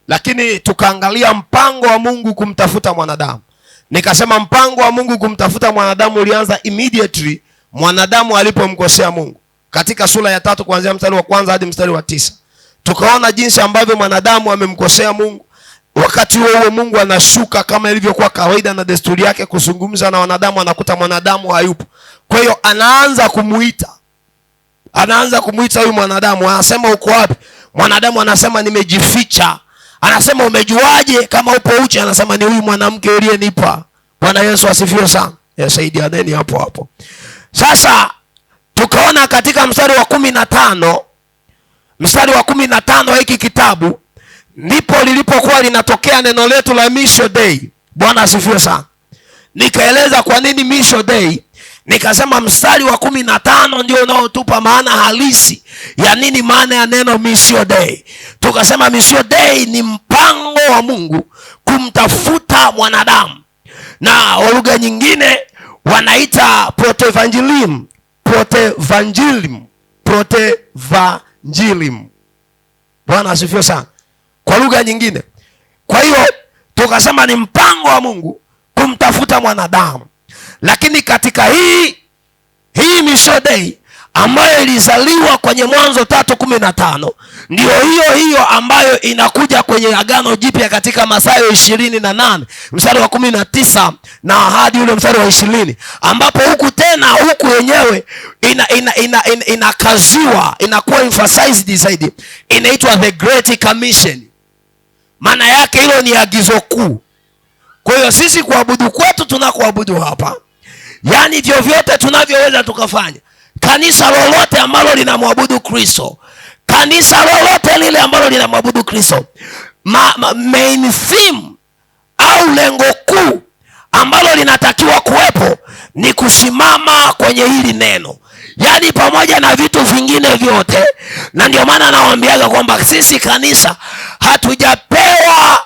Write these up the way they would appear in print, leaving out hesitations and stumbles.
lakini tukaangalia mpango wa Mungu kumtafuta mwanadamu. Nikasema mpango wa Mungu kumtafuta mwanadamu ulianza immediately mwanadamu alipomkosea Mungu. Katika sura ya 3 kuanzia mstari wa 1 hadi mstari wa 9. Tukaona jinsi ambavyo mwanadamu amemkosea Mungu. Wakati huo Mungu anashuka kama ilivyokuwa kawaida na desturi yake kuzungumza na wanadamu, anakuta mwanadamu hayupo. Kwa hiyo anaanza kumuita huyu mwanadamu, anasema uko wapi? Mwanadamu anasema nimejificha. Anasema umejuaje kama upo uchi? Anasema ni huyu mwanamke uliyenipa. Bwana Yesu asifiwe sana. Saidianeni hapo. Sasa tukaona katika mstari wa 15 hiki kitabu ndipo lilipokuwa linatokea neno letu la Mission Day. Bwana asifiwe sana. Nikaeleza kwa nini Mission Day. Nikasema mstari wa 15 ndio unaotupa maana halisi ya nini maana ya neno Mission Day. Tukasema Mission Day ni mpango wa Mungu kumtafuta mwanadamu, na lugha nyingine wanaita protoevangelium. Bwana asifiwe sana. Kwa lugha nyingine. Kwa hiyo tukasema ni mpango wa Mungu kumtafuta mwanadamu. Lakini katika hii Mission Day ambayo ilizaliwa kwenye Mwanzo 3:15 ndio hiyo ambayo inakuja kwenye Agano Jipya katika Mathayo 28 mstari wa 19 na hadi ule mstari wa 20, ambapo huku yenyewe inakaziwa, inakuwa emphasized zaidi, inaitwa the Great Commission. Maana yake hilo ni agizo kuu. Kwa hiyo sisi kuabudu kwetu tunakoabudu hapa, yani vyovyote tunavyoweza tukafanya, kanisa lolote ambalo linamwabudu Kristo, kanisa lolote lile ambalo linamwabudu Kristo, main theme au lengo kuu ambalo linatakiwa kuwepo ni kusimama kwenye hili neno, yani pamoja na vitu vingine vyote. Na ndio maana nawaambiaga kwamba sisi kanisa hatujapewa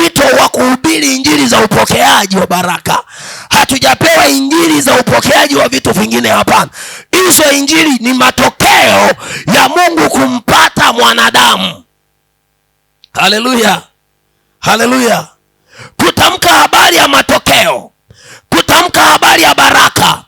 wito wa kuhubiri injili za upokeaji wa baraka. Hatujapewa injili za upokeaji wa vitu vingine, hapana. Hizo injili ni matokeo ya Mungu kumpata mwanadamu. Haleluya. Haleluya. Kutamka habari ya matokeo, kutamka habari ya baraka,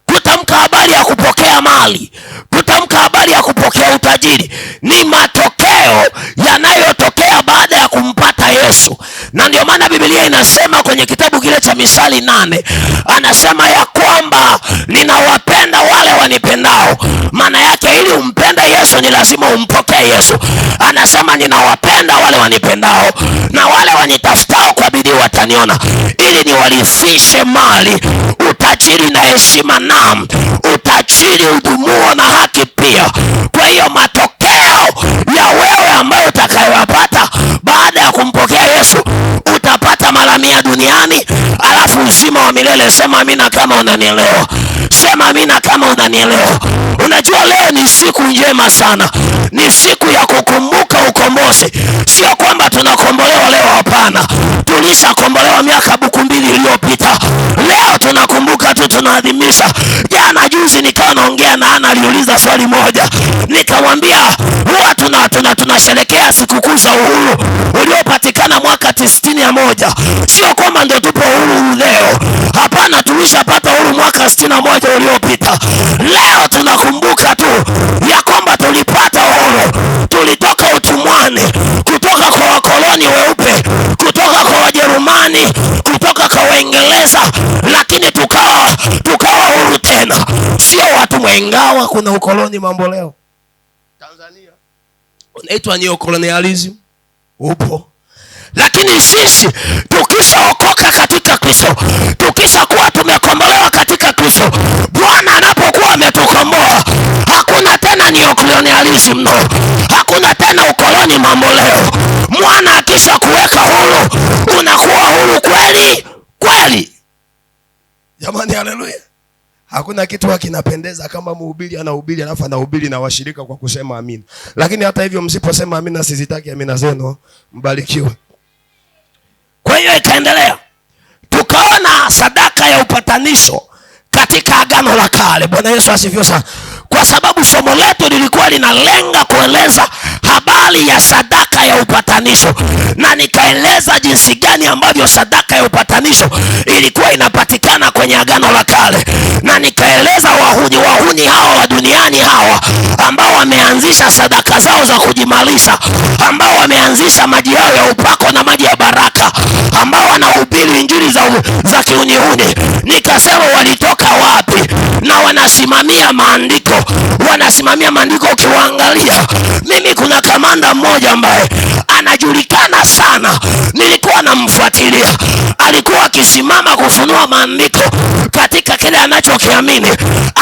kutamka habari ya kupokea mali, kutamka habari ya kupokea utajiri ni matokeo yanayotokea baada ya kumpata Yesu. Na ndio maana Biblia inasema kwenye kitabu kile cha Misali 8, anasema ya kwamba ninawapenda wale wanipendao. Maana yake ili umpende Yesu ni lazima umpokee Yesu. Anasema ninawapenda wale wanipendao, na wale wanitafutao kwa bidii wataniona, ili niwarithishe mali, utajiri na heshima, naam, utajiri, udumuo na haki pia. Kwa hiyo matokeo ya wewe ambayo utakayopata baada ya kumpokea Yesu, utapata mara 100 duniani, alafu uzima wa milele. Sema amina kama unanielewa. Sema amina kama unanielewa. Unajua leo ni siku njema sana. Ni siku ya kukumbuka ukombozi. Sio kwamba tunakombolewa leo, hapana. Tulishakombolewa miaka 2 iliyopita. Leo tunakumbuka tu, tunaadhimisha. Jana juzi nikawa naongea na Ana, aliuliza swali moja. Nikamwambia huwa tunasherehekea sikukuu za uhuru uliopatikana mwaka 61. Sio kwamba ndio tupo uhuru leo. Hapana, tulishapata uhuru mwaka 61 uliopita. Leo tunakumbuka tu ya kwamba tulipata uhuru. Tulitoka utumwani, kutoka kwa wakoloni weupe, kutoka kwa Wajerumani, kutoka kwa Waingereza, lakini tukawa huru tena. Sio watumwa, ingawa kuna ukoloni mambo leo. Tanzania unaitwa neo-colonialism, upo. Lakini sisi tukishaokoka katika Kristo, tukishakuwa tumekombolewa katika Kristo, Bwana anapokuwa ametukomboa, hakuna tena neo-colonialism, no. Hakuna tena ukoloni mambo leo. Mwana akisha kuweka huru, unakuwa huru kweli kweli. Jamani, haleluya. Hakuna kitu kinapendeza kama mhubiri anahubiri alafu anahubiri na washirika kwa kusema amina. Lakini hata hivyo msiposema amina, sizitaki amina zenu. Mbarikiwe. Kwa hiyo ikaendelea. Tukaona sadaka ya upatanisho katika Agano la Kale. Bwana Yesu asifiwe sana. kwa sababu somo letu lilikuwa linalenga kueleza habari ya sadaka ya upatanisho, na nikaeleza jinsi gani ambavyo sadaka ya upatanisho ilikuwa inapatikana kwenye Agano la Kale, na nikaeleza wahuni hawa wa duniani hawa ambao wameanzisha sadaka zao za kujimalisha, ambao wameanzisha maji yao ya upako na maji ya baraka, ambao wanahubiri injili za kiunihuni. Nikasema walitoka wapi? Na wanasimamia maandiko. Ukiwaangalia, mimi kuna kamanda mmoja ambaye anajulikana sana, nilikuwa namfuatilia, alikuwa akisimama kufunua maandiko katika kile anachokiamini,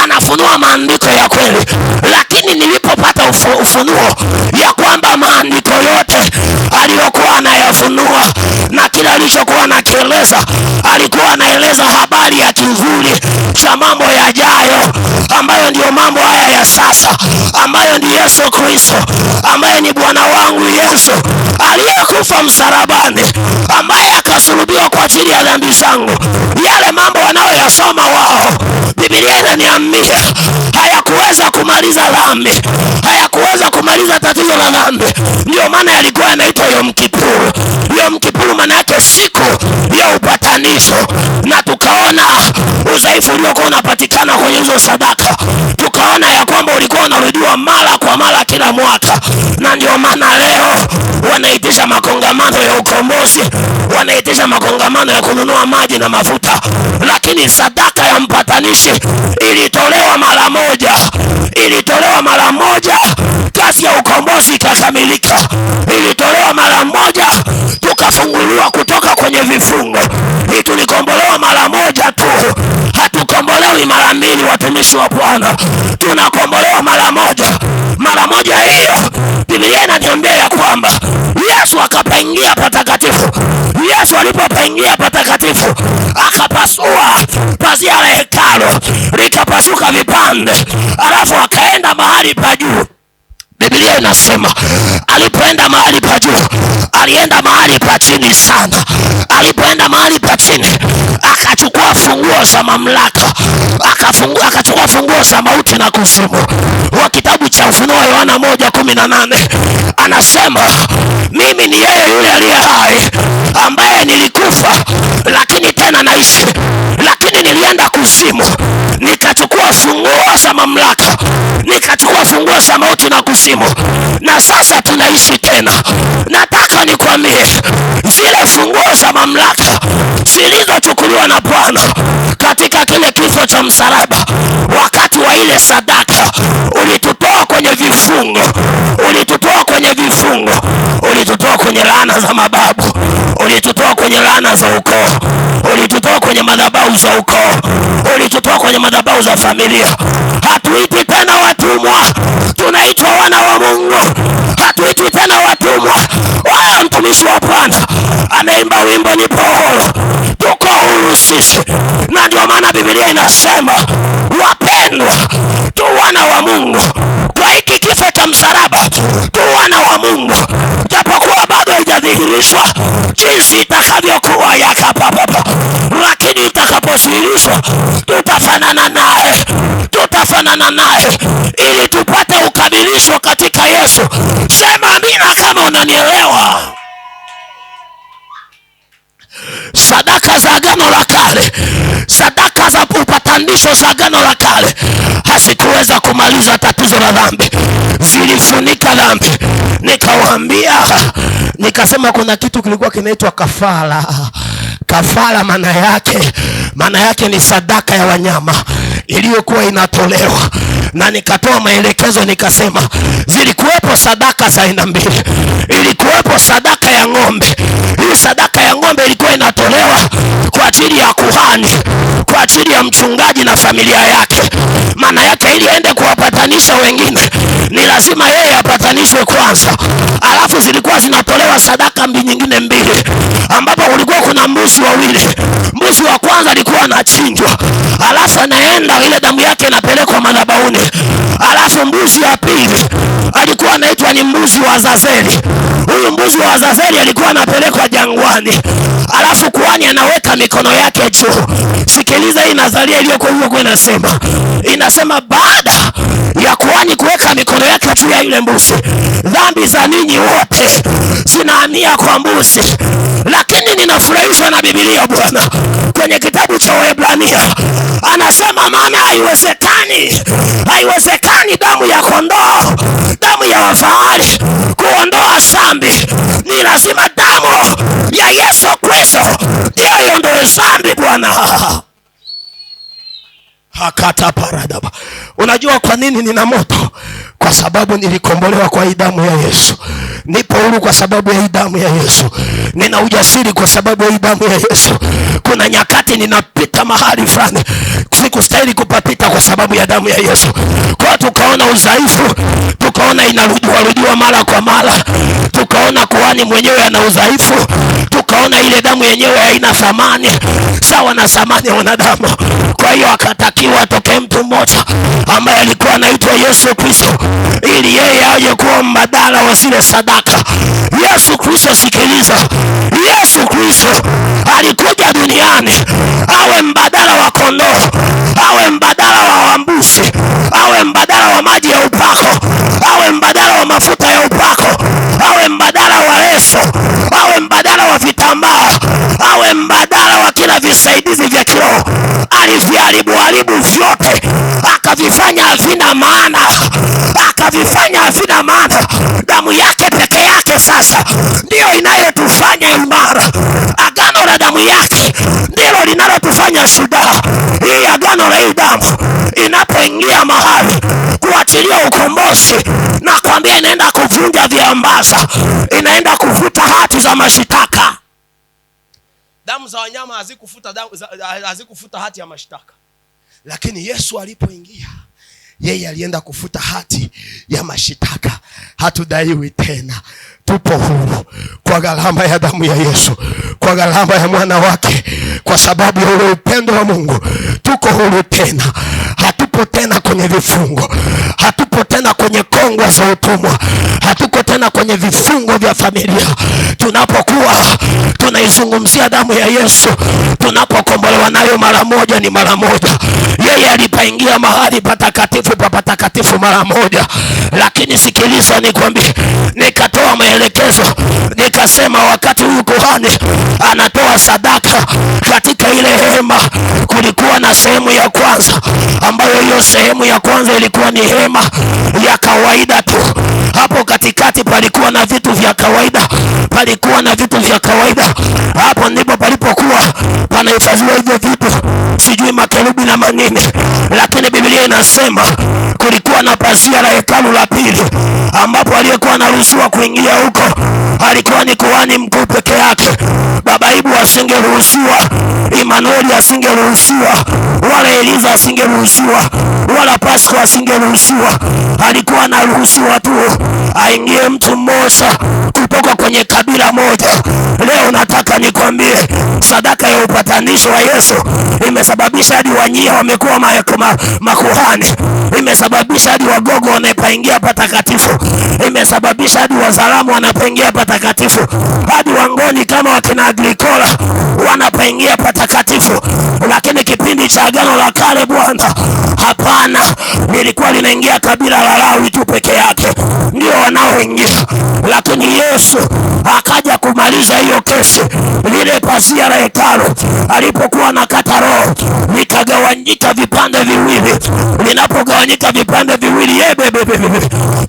anafunua maandiko ya kweli. Lakini nilipopata ufunuo ya kwamba maandiko yote aliyokuwa anayafunua na kile alichokuwa anakieleza, alikuwa anaeleza habari ya kivuli cha mambo yajayo, ambayo ndio mambo haya ya sasa, ambayo ni Yesu Kristo, ambaye ni Bwana wangu Yesu aliyekufa msalabani, ambaye akasulubiwa kwa ajili ya dhambi zangu. Yale mambo wanayoyasoma wao, Biblia inaniambia hayakuweza kumaliza dhambi, hayakuweza kumaliza tatizo la dhambi. Ndio maana yalikuwa yanaitwa Yom Kippur. Yom Kippur maana yake siku ya upatanisho. Na tukaona udhaifu uliokuwa unapatikana kwenye hizo sadaka, tukaona ya kwamba ulikuwa unarudiwa mara kwa mara kila mwaka. Na ndio maana leo wanaitisha makongamano ya ukombozi, wanaitisha makongamano ya kununua maji na mafuta. Lakini sadaka ya mpatanishi ilitolewa mara moja, kazi ya ukombozi ikakamilika. Ilitolewa mara moja, tukafunguliwa kutoka kwenye vifungo. Tulikombolewa mara moja tu, hatukombolewi mara mbili, watumishi wa Bwana. Tunakombolewa mara moja. Mara moja hiyo Biblia inaniambia ya kwamba Yesu akapaingia patakatifu. Yesu alipopaingia patakatifu, akapasua pazia la hekalu, likapasuka vipande, alafu akaenda mahali pa juu. Biblia inasema alipoenda mahali pa juu, alienda mahali pa chini sana. Alipoenda mahali pa chini, akachukua funguo za mamlaka, akachukua funguo za mauti na kuzimu. Wa kitabu cha Ufunuo Yohana 1:18 anasema, mimi ni yeye yule aliye hai, ambaye nilikufa lakini tena naishi, lakini nilienda kuzimu, nikachukua funguo za mamlaka, nikachukua funguo za mauti na kuzimu, na sasa tunaishi tena. Nataka nikwambie, zile funguo za mamlaka zilizochukuliwa na Bwana katika kile kifo cha msalaba, wakati wa ile sadaka, ulitutoa kwenye vifungo, ulitutoa kwenye laana za mababu, ulitutoa kwenye laana za ukoo, ulitutoa kwenye madhabahu za ukoo, ulitutoa kwenye madhabahu za familia. Hatuitwi tena watumwa, tunaitwa wana wa Mungu. Hatuitwi tena watumwa. Wewe mtumishi wa Bwana ameimba wimbo nipo huru, tuko huru sisi. Na ndio maana Biblia inasema, wapendwa, tu wana wa Mungu. Kwa hiki kifo cha msalaba, tu wana wa Mungu, japokuwa bado haijadhihirishwa jinsi itakavyokuwa yakapapapa, lakini itakapothihirishwa tutafanana naye, ili tupate ukamilisho katika Yesu. Sema amina kama unanielewa. Sadaka za Agano la Kale, sadaka za upatanisho za Agano la Kale hazikuweza kumaliza tatizo la dhambi, zilifunika dhambi. Nikawaambia, nikasema kuna kitu kilikuwa kinaitwa kafara. Kafara maana yake ni sadaka ya wanyama iliyokuwa inatolewa. Na nikatoa maelekezo, nikasema zilikuwepo sadaka za aina mbili. Ilikuwepo sadaka ya ng'ombe. Hii sadaka ya ng'ombe ilikuwa inatolewa kwa ajili ya kuhani, kwa ajili ya mchungaji na familia yake. Maana yake ili aende kuwapatanisha wengine, ni lazima yeye apatanishwe kwanza. Alafu zilikuwa zinatolewa sadaka nyingine mbili, ambapo kulikuwa kuna mbuzi wawili. Mbuzi wa kwanza alikuwa anachinjwa, alafu anaenda ile damu yake inapelekwa madhabahuni. Alafu mbuzi wa pili alikuwa anaitwa ni mbuzi wa Azazeli. Huyu mbuzi wa Azazeli alikuwa anapelekwa jangwani, alafu kuhani anaweka mikono yake juu. Sikiliza hii nadharia iliyokuwa inasema baada ya kuhani kuweka mikono yake juu ya yule mbuzi, dhambi za ninyi wote zinahamia kwa mbuzi. Lakini ninafurahishwa na Biblia Bwana kwenye kitabu cha Waebrania anasema, maana haiwezekani damu ya kondoo, damu ya wafahari kuondoa dhambi. Ni lazima damu ya Yesu Kristo ndio iondoe dhambi Bwana. Hakata paradaba. Unajua kwa nini nina moto? Kwa sababu nilikombolewa kwa hii damu ya Yesu. Nipo huru kwa sababu ya hii damu ya Yesu. Nina ujasiri kwa sababu ya hii damu ya Yesu. Kuna nyakati ninapita mahali fulani sikustahili kupapita kwa sababu ya damu ya Yesu. Kwa tukaona udhaifu, tukaona inarudiwa mara kwa mara, tukaona kuhani mwenyewe ana udhaifu, tukaona ile damu yenyewe haina thamani sawa na thamani ya wanadamu. Kwa hiyo akatakiwa atoke mtu mmoja ambaye alikuwa anaitwa Yesu Kristo, ili yeye aje kuwa mbadala wa zile sadaka. Yesu Kristo, sikiliza, Yesu Kristo alikuja duniani awe mbadala wa kondoo, awe mbadala wa mbuzi, awe mbadala wa maji ya upako, awe mbadala wa mafuta ya upako, awe mbadala wa leso, awe mbadala wa vitambaa, awe mbadala wa kila visaidizi vya kiroho. Aliviharibu vyote, akavifanya havina maana. Damu yake peke yake sasa ndio inayotufanya imara. Agano la damu yake ndilo linalotufanya shujaa. Hii agano la hii damu inapoingia mahali kuachilia ukombozi, na kwambia inaenda kuvunja viambaza, inaenda kufuta hati za mashitaka. Damu za wanyama hazikufuta hati ya mashtaka, lakini Yesu alipoingia, yeye alienda kufuta hati ya mashitaka. Hatudaiwi tena, tupo huru kwa gharama ya damu ya Yesu, kwa gharama ya mwana wake. Kwa sababu ya ule upendo wa Mungu tuko huru tena. Hatupo tena kwenye vifungo, hatupo tena kwenye kongwa za utumwa, hatuko tena kwenye vifungo vya familia. Tunapokuwa tunaizungumzia damu ya Yesu, tunapokombolewa nayo mara moja ni mara moja. Yeye alipaingia mahali patakatifu pa patakatifu mara moja. Lakini sikiliza nikwambie, nikatoa maelekezo, nikasema wakati huyu kuhani anatoa sadaka katika ile hema, kulikuwa na sehemu ya kwanza, ambayo hiyo sehemu ya kwanza ilikuwa ni hema ya kawaida tu. Hapo katikati palikuwa na vitu vya kawaida, Hapo ndipo palipokuwa panahifadhiwa hivyo vitu, sijui makerubi na manini. Lakini Biblia inasema kulikuwa na pazia la hekalu la pili, ambapo aliyekuwa anaruhusiwa kuingia huko alikuwa ni kuhani mkuu peke yake. Babaibu asingeruhusiwa, Emanueli asingeruhusiwa, wala Eliza asingeruhusiwa, wala Pasco asingeruhusiwa. Alikuwa anaruhusiwa tu aingie mtu mmoja kutoka kwenye kabila moja. Leo nataka nikwambie, sadaka ya upatanisho wa Yesu imesababisha hadi Wanyia wamekuwa makuhani, imesababisha hadi Wagogo wanapaingia patakatifu, imesababisha hadi Wazalamu wanapaingia patakatifu, hadi Wangoni kama wakina Agrikola wanapaingia patakatifu. Lakini kipindi cha Agano la Kale Bwana, hapana, lilikuwa linaingia kabila la Lawi tu peke yake ndio wanaoingia. Lakini Yesu akaja kumaliza hiyo kesi. Lile pazia la hekalu alipokuwa nakata roho, likagawanyika vipande viwili. Linapogawanyika vipande viwili,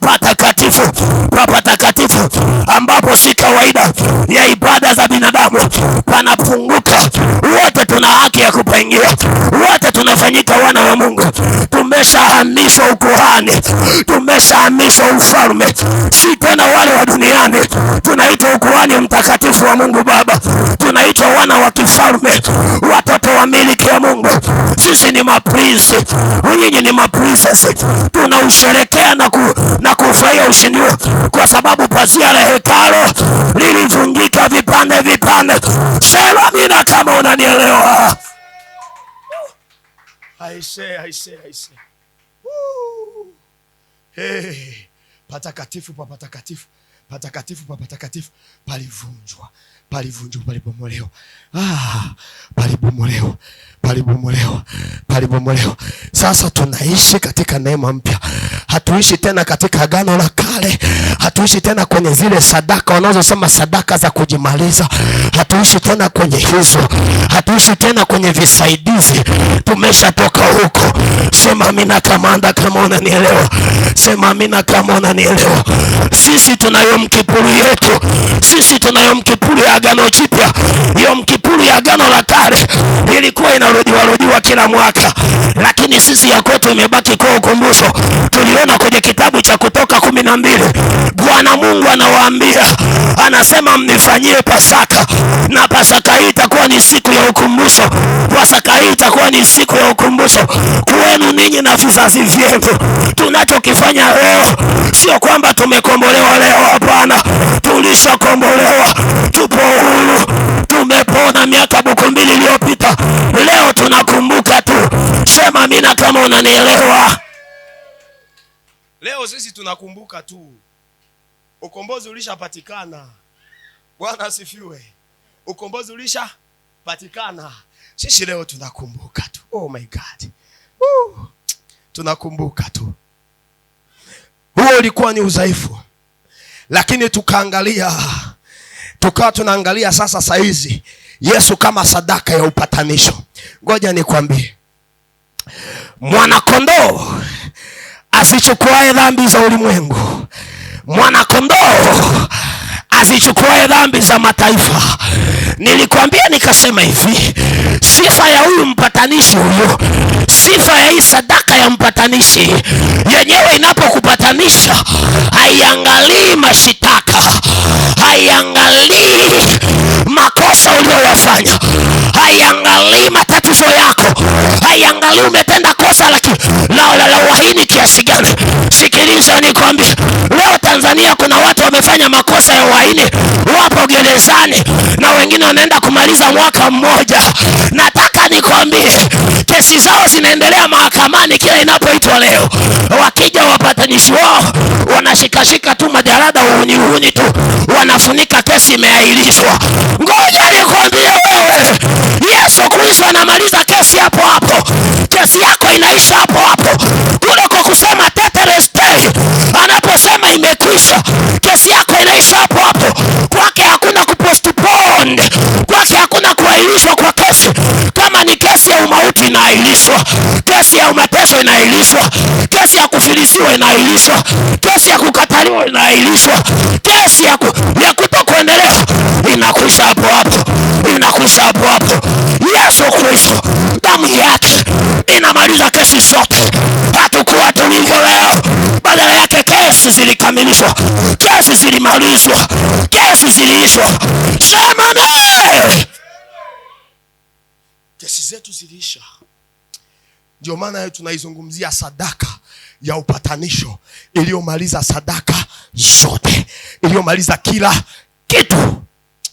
patakatifu pa patakatifu, ambapo si kawaida ya ibada za binadamu, panapunguka. Wote tuna haki ya kupaingia, wote tunafanyika wana wa Mungu. Tumeshahamishwa ukuhani, tumeshahamishwa ufalme, si tena wale wa duniani. Tunaitwa ukuhani mtakatifu wa Mungu Baba, tunaitwa wana wa kifalme, watoto wa miliki ya Mungu. Sisi ni maprinsi, nyinyi ni maprincess. Tunausherekea na kufurahia ushindi, kwa sababu pazia la hekalu lilivunjika vipande. vipande vipande. Sema amina kama unanielewa. Aise. Hey, patakatifu pa patakatifu, patakatifu pa patakatifu palivunjwa, palibomolewa. Palibomolewa. Sasa tunaishi katika neema mpya. Hatuishi tena katika agano la kale. Hatuishi tena kwenye zile sadaka wanazosema sadaka za kujimaliza. Hatuishi tena kwenye hizo. Hatuishi tena kwenye visaidizi. Tumeshatoka huko. Sema amina kamanda kama unanielewa. Sema amina kama unanielewa. Sisi tunayo mkipuru yetu. Sisi tunayo mkipuru ya agano jipya. Hiyo mkipuru ya agano la kale ilikuwa inarudiwa kila mwaka, lakini sisi ya kwetu imebaki kwa ukumbusho. Tuliona kwenye kitabu cha Kutoka 12 Bwana Mungu anawaambia, anasema mnifanyie Pasaka, na Pasaka hii itakuwa ni siku ya ukumbusho. Pasaka hii itakuwa ni siku ya ukumbusho kwenu ninyi na vizazi vyenu. Tunachokifanya leo sio kwamba tumekombolewa leo, hapana. Tulishakombolewa, tupo huru, tumepona miaka 2 iliyopita. Leo tunakumbuka tu. Sema amina kama unanielewa. Leo sisi tunakumbuka tu. Ukombozi ulishapatikana. Bwana asifiwe. Ukombozi ulishapatikana. Sisi leo tunakumbuka tu. Oh my God. Tunakumbuka tu. Huo ulikuwa ni udhaifu. Lakini tukawa tunaangalia sasa saizi Yesu kama sadaka ya upatanisho. Ngoja nikwambie, mwanakondoo asichukuae dhambi za ulimwengu, mwanakondoo asichukuae dhambi za mataifa. Nilikwambia nikasema hivi, sifa ya huyu mpatanishi huyu, sifa ya hii sadaka ya mpatanishi yenyewe inapokupatanisha, haiangalii mashitaka, haiangalii makosa uliyoyafanya, haiangalii matatizo yako, haiangalii umetenda kosa la uhaini kiasi gani. Sikiliza nikwambie, leo Tanzania kuna watu wamefanya makosa ya uhaini, wapo gerezani na wengine wanaenda kumaliza mwaka mmoja. Nataka nikwambie, kesi zao zinaendelea mahakamani kila inapoitwa leo. Wakija wapatanishi wao wanashikashika tu majarada, uhuni tu, wanafunika kesi imeahirishwa. Ngoja nikwambie wewe, Yesu Kristo anamaliza kesi hapo hapo. Kesi yako inaisha hapo hapo. Kule kwa kusema tetelestai, anaposema imekwisha, kesi yako inaisha hapo hapo. Kwake hakuna kupostpone, kwake hakuna kuahirishwa kwa kesi. Kama ni kesi ya umauti inaahirishwa, kesi ya umateso inaahirishwa, kesi ya kufilisiwa inaahirishwa, kesi ya kukataliwa inaahirishwa, kesi ya kutokuendelea inakwisha hapo hapo, inakwisha hapo hapo. Yesu Kristo damu yake inamaliza kesi zote. Hatukuwa tulivyo leo, badala yake kesi zilikamilishwa, kesi zilimalizwa, kesi ziliishwa. Sema amen. Kesi zetu ziliisha. Ndio maana tunaizungumzia sadaka ya upatanisho iliyomaliza sadaka zote, iliyomaliza kila kitu.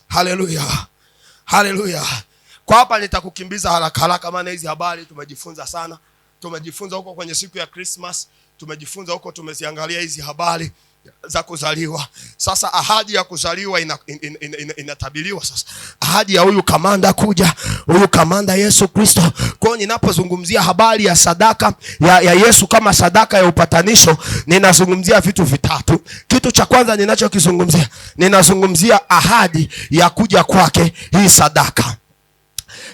Haleluya, haleluya. Kwa hapa nitakukimbiza haraka maana hizi habari tumejifunza sana. Tumejifunza huko kwenye siku ya Christmas, tumejifunza huko, tumeziangalia hizi habari za kuzaliwa. Sasa ahadi ya kuzaliwa inatabiriwa sasa. Ahadi ya huyu kamanda kuja, huyu kamanda Yesu Kristo. Kwa hiyo ninapozungumzia habari ya sadaka ya Yesu kama sadaka ya upatanisho, ninazungumzia vitu vitatu. Kitu cha kwanza ninachokizungumzia, ninazungumzia ahadi ya kuja kwake hii sadaka.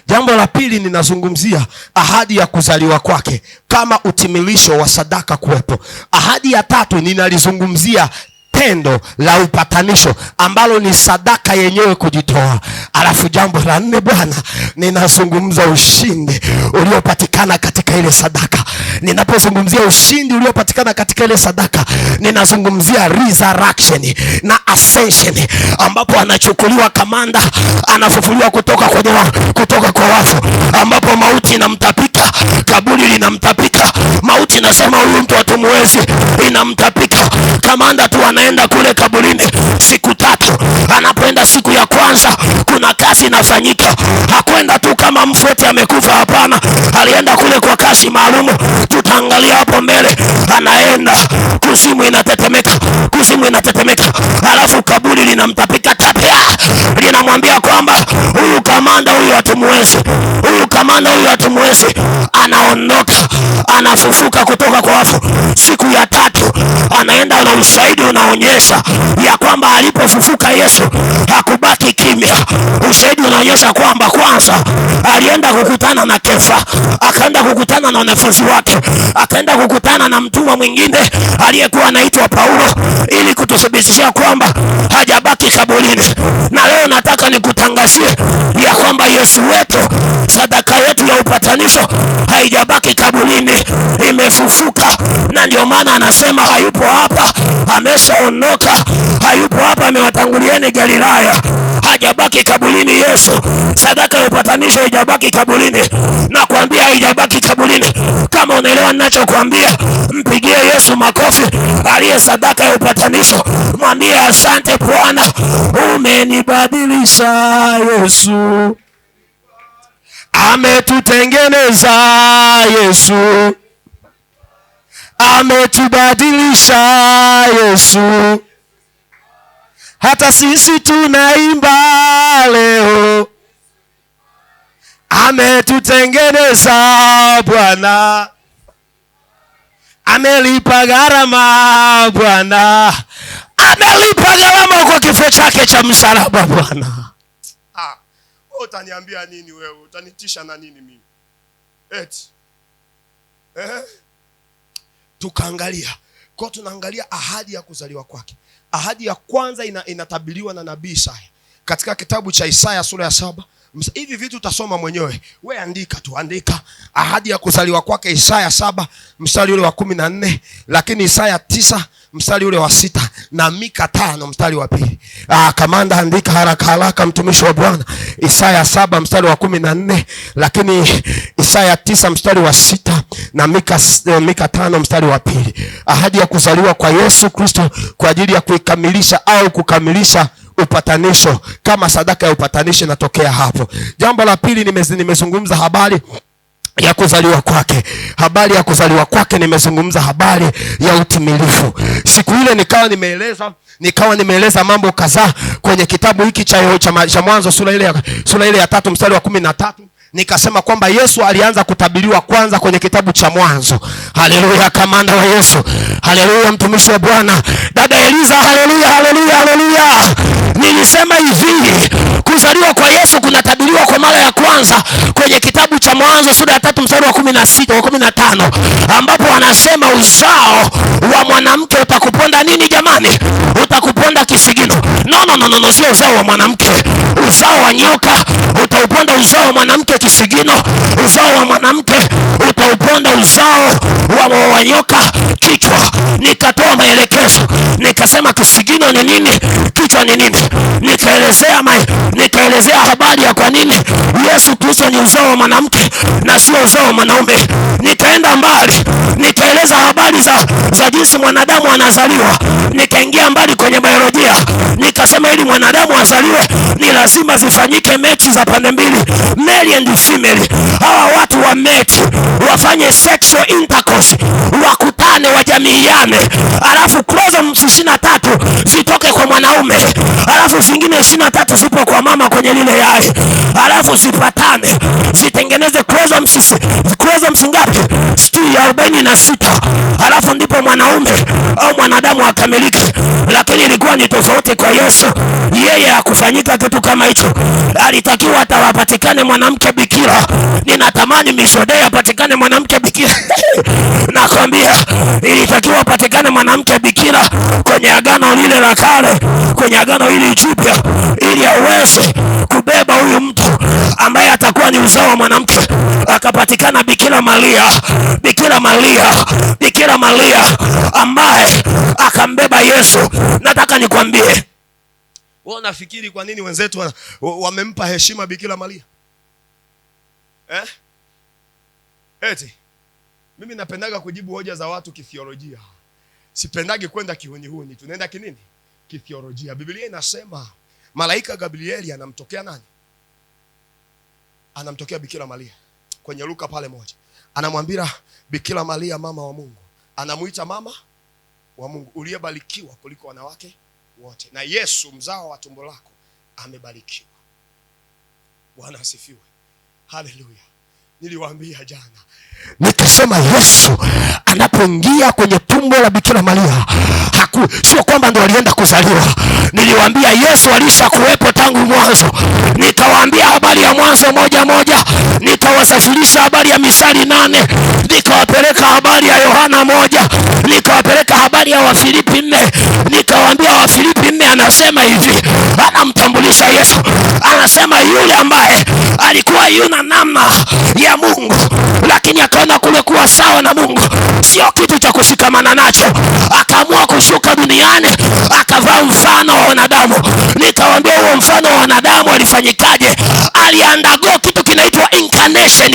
Jambo la pili, ninazungumzia ahadi ya kuzaliwa kwake kama utimilisho wa sadaka kuwepo. Ahadi ya tatu, ninalizungumzia tendo la upatanisho ambalo ni sadaka yenyewe kujitoa. Alafu jambo la nne Bwana, ninazungumza ushindi uliopatikana katika ile sadaka. Ninapozungumzia ushindi uliopatikana katika ile sadaka, ninazungumzia resurrection na ascension, ambapo anachukuliwa kamanda, anafufuliwa kutoka kwa wafu, ambapo mauti inamtapika, kaburi linamtapika. Mauti nasema huyu mtu hatumwezi, inamtapika. Kamanda tu anaenda kule kaburini siku 3. Anapoenda siku ya kwanza kazi inafanyika. Hakwenda tu kama mfoti amekufa, hapana. Alienda kule kwa kazi maalum. Tutaangalia hapo mbele. Anaenda, kuzimu inatetemeka, kuzimu inatetemeka, alafu kaburi linamtapika tapia, linamwambia kwamba huyu kamanda huyu hatumuwezi, huyu kamanda huyu hatumuwezi. Anaondoka, anafufuka kutoka kwa wafu. Siku ya 3 anaenda na ushahidi unaonyesha ya kwamba alipofufuka Yesu hakubaki kimya. Ushahidi unaonyesha kwamba kwanza alienda kukutana na Kefa, akaenda kukutana na wanafunzi wake, akaenda kukutana na mtumwa mwingine aliyekuwa anaitwa Paulo, ili kututhibitishia kwamba hajabaki kaburini. Na leo nataka nikutangazie ya kwamba Yesu wetu, sadaka yetu ya upatanisho haijabaki kaburini, imefufuka. Na ndio maana anasema hayupo hapa, ameshaondoka. Hayupo hapa, amewatangulieni Galilaya. Hajabaki kaburini Yesu. Sadaka ya upatanisho haijabaki kaburini. Nakwambia haijabaki kaburini. Kama unaelewa ninachokuambia, mpigie Yesu makofi, aliye sadaka ya upatanisho. Mwambie asante Bwana, umenibadilisha Yesu. Ametutengeneza Yesu, ametubadilisha Yesu. Hata sisi tunaimba leo, ametutengeneza Bwana, amelipa gharama Bwana, amelipa gharama kwa kifo chake cha msalaba Bwana. Utaniambia nini wewe? Utanitisha na nini mimi? Tukaangalia. Kwa tunaangalia ahadi ya kuzaliwa kwake. Ahadi ya kwanza inatabiriwa na nabii Isaya. Katika kitabu cha Isaya sura ya 7. Hivi vitu utasoma mwenyewe. We andika tu, andika. Ahadi ya kuzaliwa kwake Isaya 7 mstari ule wa 14, lakini Isaya 9 mstari ule wa 6 na Mika 5 mstari wa 2. Kamanda andika haraka haraka, mtumishi wa Bwana. Isaya 7 mstari wa 14, lakini Isaya 9 mstari wa 6 na Mika 5 mstari wa 2. Ahadi ya kuzaliwa kwa Yesu Kristo kwa ajili ya kuikamilisha au kukamilisha upatanisho, kama sadaka ya upatanisho inatokea hapo. Jambo la pili, nimezungumza habari ya kuzaliwa kwake. Habari ya kuzaliwa kwake nimezungumza habari ya utimilifu. Siku ile nikawa nimeeleza mambo kadhaa kwenye kitabu hiki cha Mwanzo sura ile ya 3 mstari wa 13. Nikasema kwamba Yesu alianza kutabiriwa kwanza kwenye kitabu cha Mwanzo. Haleluya, kamanda wa Yesu. Haleluya, mtumishi wa Bwana. Dada Eliza, haleluya, haleluya, haleluya. Nilisema hivi, kuzaliwa kwa Yesu kunatabiriwa kwa mara ya kwanza kwenye kitabu cha Mwanzo sura ya 3 mstari wa 16 wa 15, ambapo anasema uzao wa mwanamke utakuponda nini jamani? Utakuponda kisigino. No, sio uzao wa mwanamke. Uzao wa nyoka utauponda uzao wa mwanamke kisigino. Uzao wa mwanamke utauponda uzao wa nyoka kichwa. Nikatoa maelekezo, nikasema kisigino ni nini, kichwa ni nini. Nikaelezea habari ya kwa nini Yesu Kristo ni uzao wa mwanamke na sio uzao wa mwanaume. Nikaenda mbali, nikaeleza habari za jinsi mwanadamu anazaliwa. Nikaingia mbali kwenye biolojia. Nikasema ili mwanadamu azaliwe ni lazima zifanyike mechi za pande mbili, male and female. Hawa watu wa mechi wafanye sexual intercourse, wakutane, wajamiiane, alafu chromosomes 23 zitoke kwa mwanaume, alafu zingine 23 zipo kwa mama kwenye lile yai, alafu zipatane zitengeneze chromosomes ngapi? 46. Alafu ndipo mwanaume au mwanadamu akamilike. Lakini ilikuwa ni tofauti kwa Yesu. Yeye hakufanyika kitu kama hicho. Alitakiwa atawapatikane mwanamke bikira. Ninatamani mishodea apatikane mwanamke bikira. Nakwambia ilitakiwa apatikane mwanamke bikira kwenye agano lile la kale, kwenye agano hili jipya, ili aweze kubeba huyu mtu ambaye atakuwa ni uzao wa mwanamke. Akapatikana Bikira Maria ambaye akambeba Yesu. Nataka nikwambie, wewe unafikiri kwa nini wenzetu wamempa heshima Bikira Maria? Eti mimi napendaga kujibu hoja za watu kithiolojia. Sipendagi kwenda kihuni. Tunaenda kinini? Kithiolojia. Biblia inasema malaika Gabrieli anamtokea nani? anamtokea Bikira Maria kwenye Luka pale 1. Anamwambia Bikira Maria mama wa Mungu, anamuita mama wa Mungu uliyebarikiwa kuliko wanawake wote, na Yesu mzao wa tumbo lako amebarikiwa. Bwana asifiwe. Haleluya. Niliwaambia jana nikasema Yesu anapoingia kwenye tumbo la Bikira Maria sio kwamba ndo alienda kuzaliwa. Niliwaambia Yesu alishakuwepo tangu mwanzo. Nikawaambia habari ya Mwanzo 1:1, nikawasafirisha habari ya Misali 8, nikawapeleka habari ya Yohana 1, nikawapeleka habari ya Wafilipi 4. Nikawaambia Wafilipi 4 anasema hivi, anamtambulisha Yesu, anasema yule ambaye alikuwa yuna namna ya Mungu, lakini akaona kule kuwa sawa na Mungu sio kitu cha kushikamana nacho, akaamua kushuka duniani akavaa mfano wa wanadamu. Nikawaambia huo mfano wa wanadamu alifanyikaje? Aliandago kitu kinaitwa incarnation,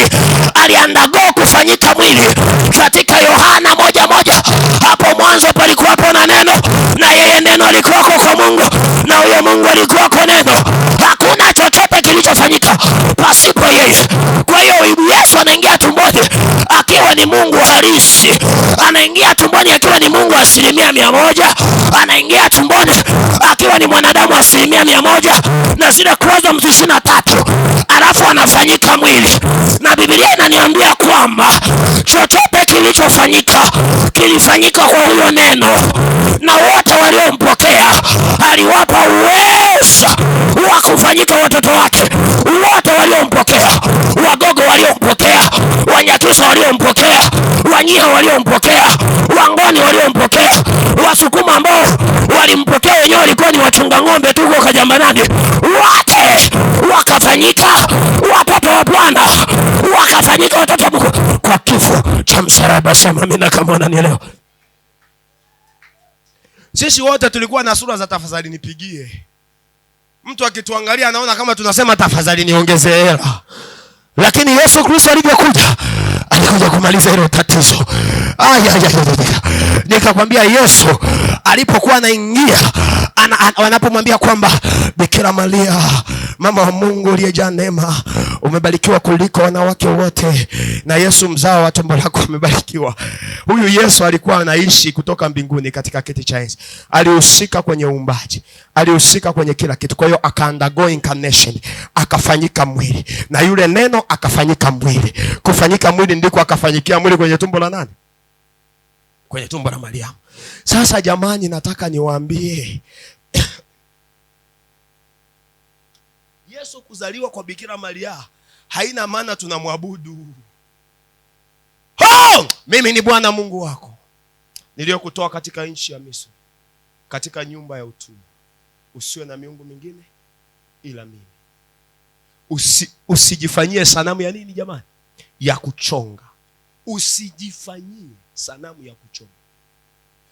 aliandago kufanyika mwili. Katika Yohana 1:1, hapo mwanzo palikuwapo na neno, na yeye neno alikuwako kwa Mungu, na huyo Mungu alikuwako neno. Hakuna chochote kilichofanyika pasipo yeye. Kwa hiyo Yesu anaingia tumboni akiwa ni Mungu halisi, anaingia tumboni akiwa ni Mungu 100%, anaingia tumboni akiwa ni mwanadamu 100%, na zile chromosomes 23, alafu anafanyika mwili. Na Biblia inaniambia kwamba chochote kilichofanyika kilifanyika kwa huyo neno, na wote waliompokea aliwapa uwezo wa kufanyika watoto wake. Wote waliompokea, Wagogo waliompokea, Wanyakyusa waliompokea, Wanyiha waliompokea, Wangoni waliompokea, Wasukuma ambao walimpokea wenyewe walikuwa ni wachunga ng'ombe tu kwa Jambanani, wote wakafanyika watoto wa Bwana, wakafanyika watoto wa Mungu kwa kifo cha msalaba. Sema mimi kama unanielewa. Sisi wote tulikuwa na sura za tafadhali nipigie. Mtu akituangalia anaona kama tunasema tafadhali niongeze hela. Lakini Yesu Kristo alivyokuja, alikuja kumaliza hilo tatizo. Nikakwambia Yesu alipokuwa anaingia, wanapomwambia kwamba Bikira Maria mama wa Mungu uliyejaa neema, umebarikiwa kuliko wanawake wote, na Yesu mzao wa tumbo lako amebarikiwa. Huyu Yesu alikuwa anaishi kutoka mbinguni katika kiti cha enzi. Alihusika kwenye uumbaji, alihusika kwenye kila kitu. Kwa hiyo akaundergo incarnation, akafanyika mwili, na yule neno akafanyika mwili. Kufanyika mwili ndiko akafanyikia mwili kwenye tumbo la nani? Kwenye tumbo la Mariamu. Sasa jamani, nataka niwaambie Yesu kuzaliwa kwa Bikira Maria haina maana tunamwabudu. Mimi ni Bwana Mungu wako niliyokutoa katika nchi ya Misri, katika nyumba ya utumwa. Usiwe na miungu mingine ila mimi. Usijifanyie sanamu ya nini jamani? Ya kuchonga. Usijifanyie sanamu ya kuchonga.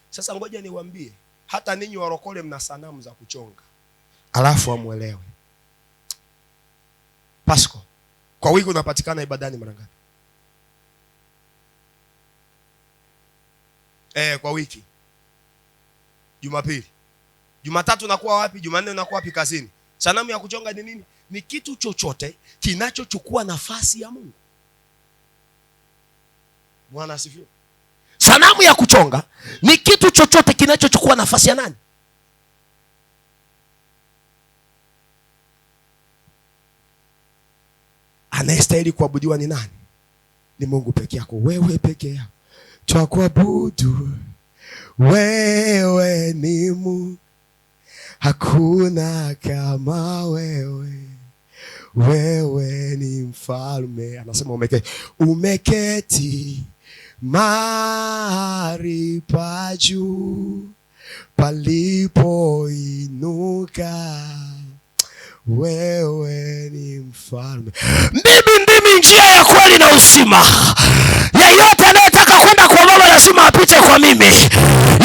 Sasa ngoja niwaambie, hata ninyi warokole mna sanamu za kuchonga, alafu amuelewe. Pasco, kwa wiki unapatikana ibadani mara ngapi? Kwa wiki. Jumapili. Jumatatu unakuwa wapi? Jumanne unakuwa wapi? Kazini. Sanamu ya kuchonga ni nini? Ni kitu chochote kinachochukua nafasi ya Mungu. Bwana asifiwe. Sanamu ya kuchonga ni kitu chochote kinachochukua nafasi ya nani? Anayestahili kuabudiwa ni nani? Ni Mungu peke yako. Wewe peke yako twakuabudu. Wewe ni Mungu, hakuna kama wewe. Wewe ni mfalme. Anasema umeketi mahali pa juu palipoinuka. Wewe ni mfalme. Mimi ndimi njia ya kweli na uzima. Yeyote anayetaka kwenda kwa Baba lazima apite kwa mimi.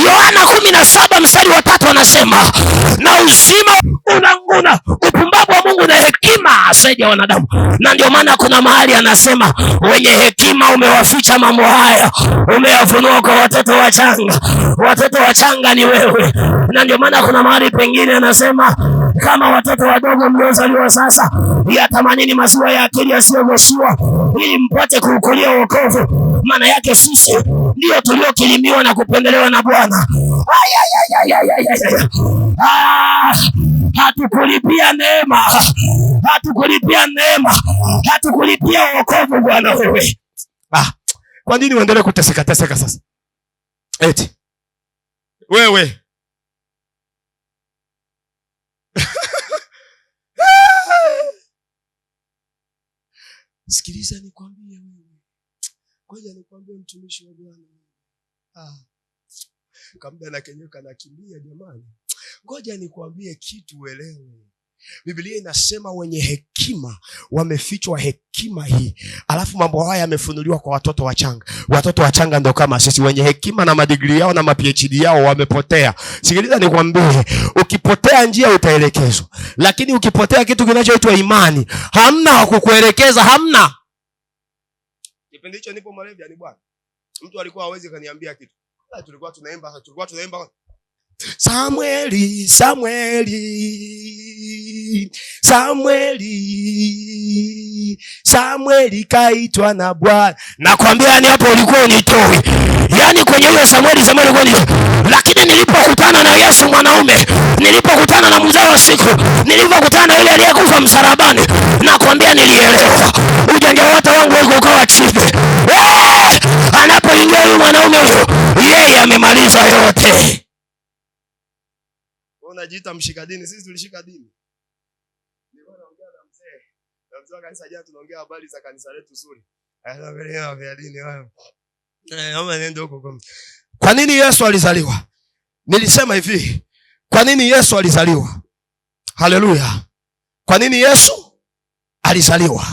Yohana 17:3 anasema, na uzima unanguna upumbavu wa Mungu na hekima zaidi ya wanadamu. Na ndio maana kuna mahali anasema, wenye hekima umewaficha mambo haya, umeyafunua kwa watoto wachanga. Watoto wachanga ni wewe. Na ndio maana kuna mahali pengine anasema, kama watoto wadogo mliozaliwa sasa, yatamanini maziwa ya akili yasiyogoshiwa, ili mpate kuukulia wokovu. Maana yake sisi ndio tuliokilimiwa na kupendelewa na Bwana. Hatukulipia neema, hatukulipia wokovu Bwana wewe. Kwa nini uendelee kuteseka sasa? Eti wewe sikiliza nikwambie wewe. Ngoja nikwambie mtumishi wa Bwana. Kamda na kenyuka na kimbia jamani. Ngoja nikwambie kitu uelewe. Biblia inasema wenye hekima wamefichwa hekima hii. Alafu mambo haya yamefunuliwa kwa watoto wachanga. Watoto wachanga ndio kama sisi, wenye hekima na madigrii yao na ma-PhD yao wamepotea. Sikiliza nikwambie, ukipotea njia utaelekezwa. Lakini ukipotea kitu kinachoitwa imani, hamna wa kukuelekeza, hamna. Kipindi hicho nipo Moravia ni bwana. Mtu alikuwa hawezi kaniambia kitu. Tulikuwa tunaimba Samueli kaitwa na Bwana. Nakwambia yani hapo ulikuwa unitoi. Yani kwenye hiyo Samueli ulikuwa unitoi. Lakini nilipokutana na Yesu mwanaume, nilipokutana na mzao wa siku, nilipokutana na yule aliyekufa msalabani, nakwambia nilielewa. Ujanja wote wangu ulikuwa chini. Anapoingia huyu mwanaume huyo, yeye amemaliza yote. Unajiita mshika dini, sisi tulishika dini. Nilikuwa naongea na mzee. Na mzee wa kanisa jana tunaongea habari za kanisa letu zuri. Anaelewa vya dini wao. Ama nenda huko. Kwa nini Yesu alizaliwa? Nilisema hivi. Kwa nini Yesu alizaliwa? Haleluya. Kwa nini Yesu alizaliwa?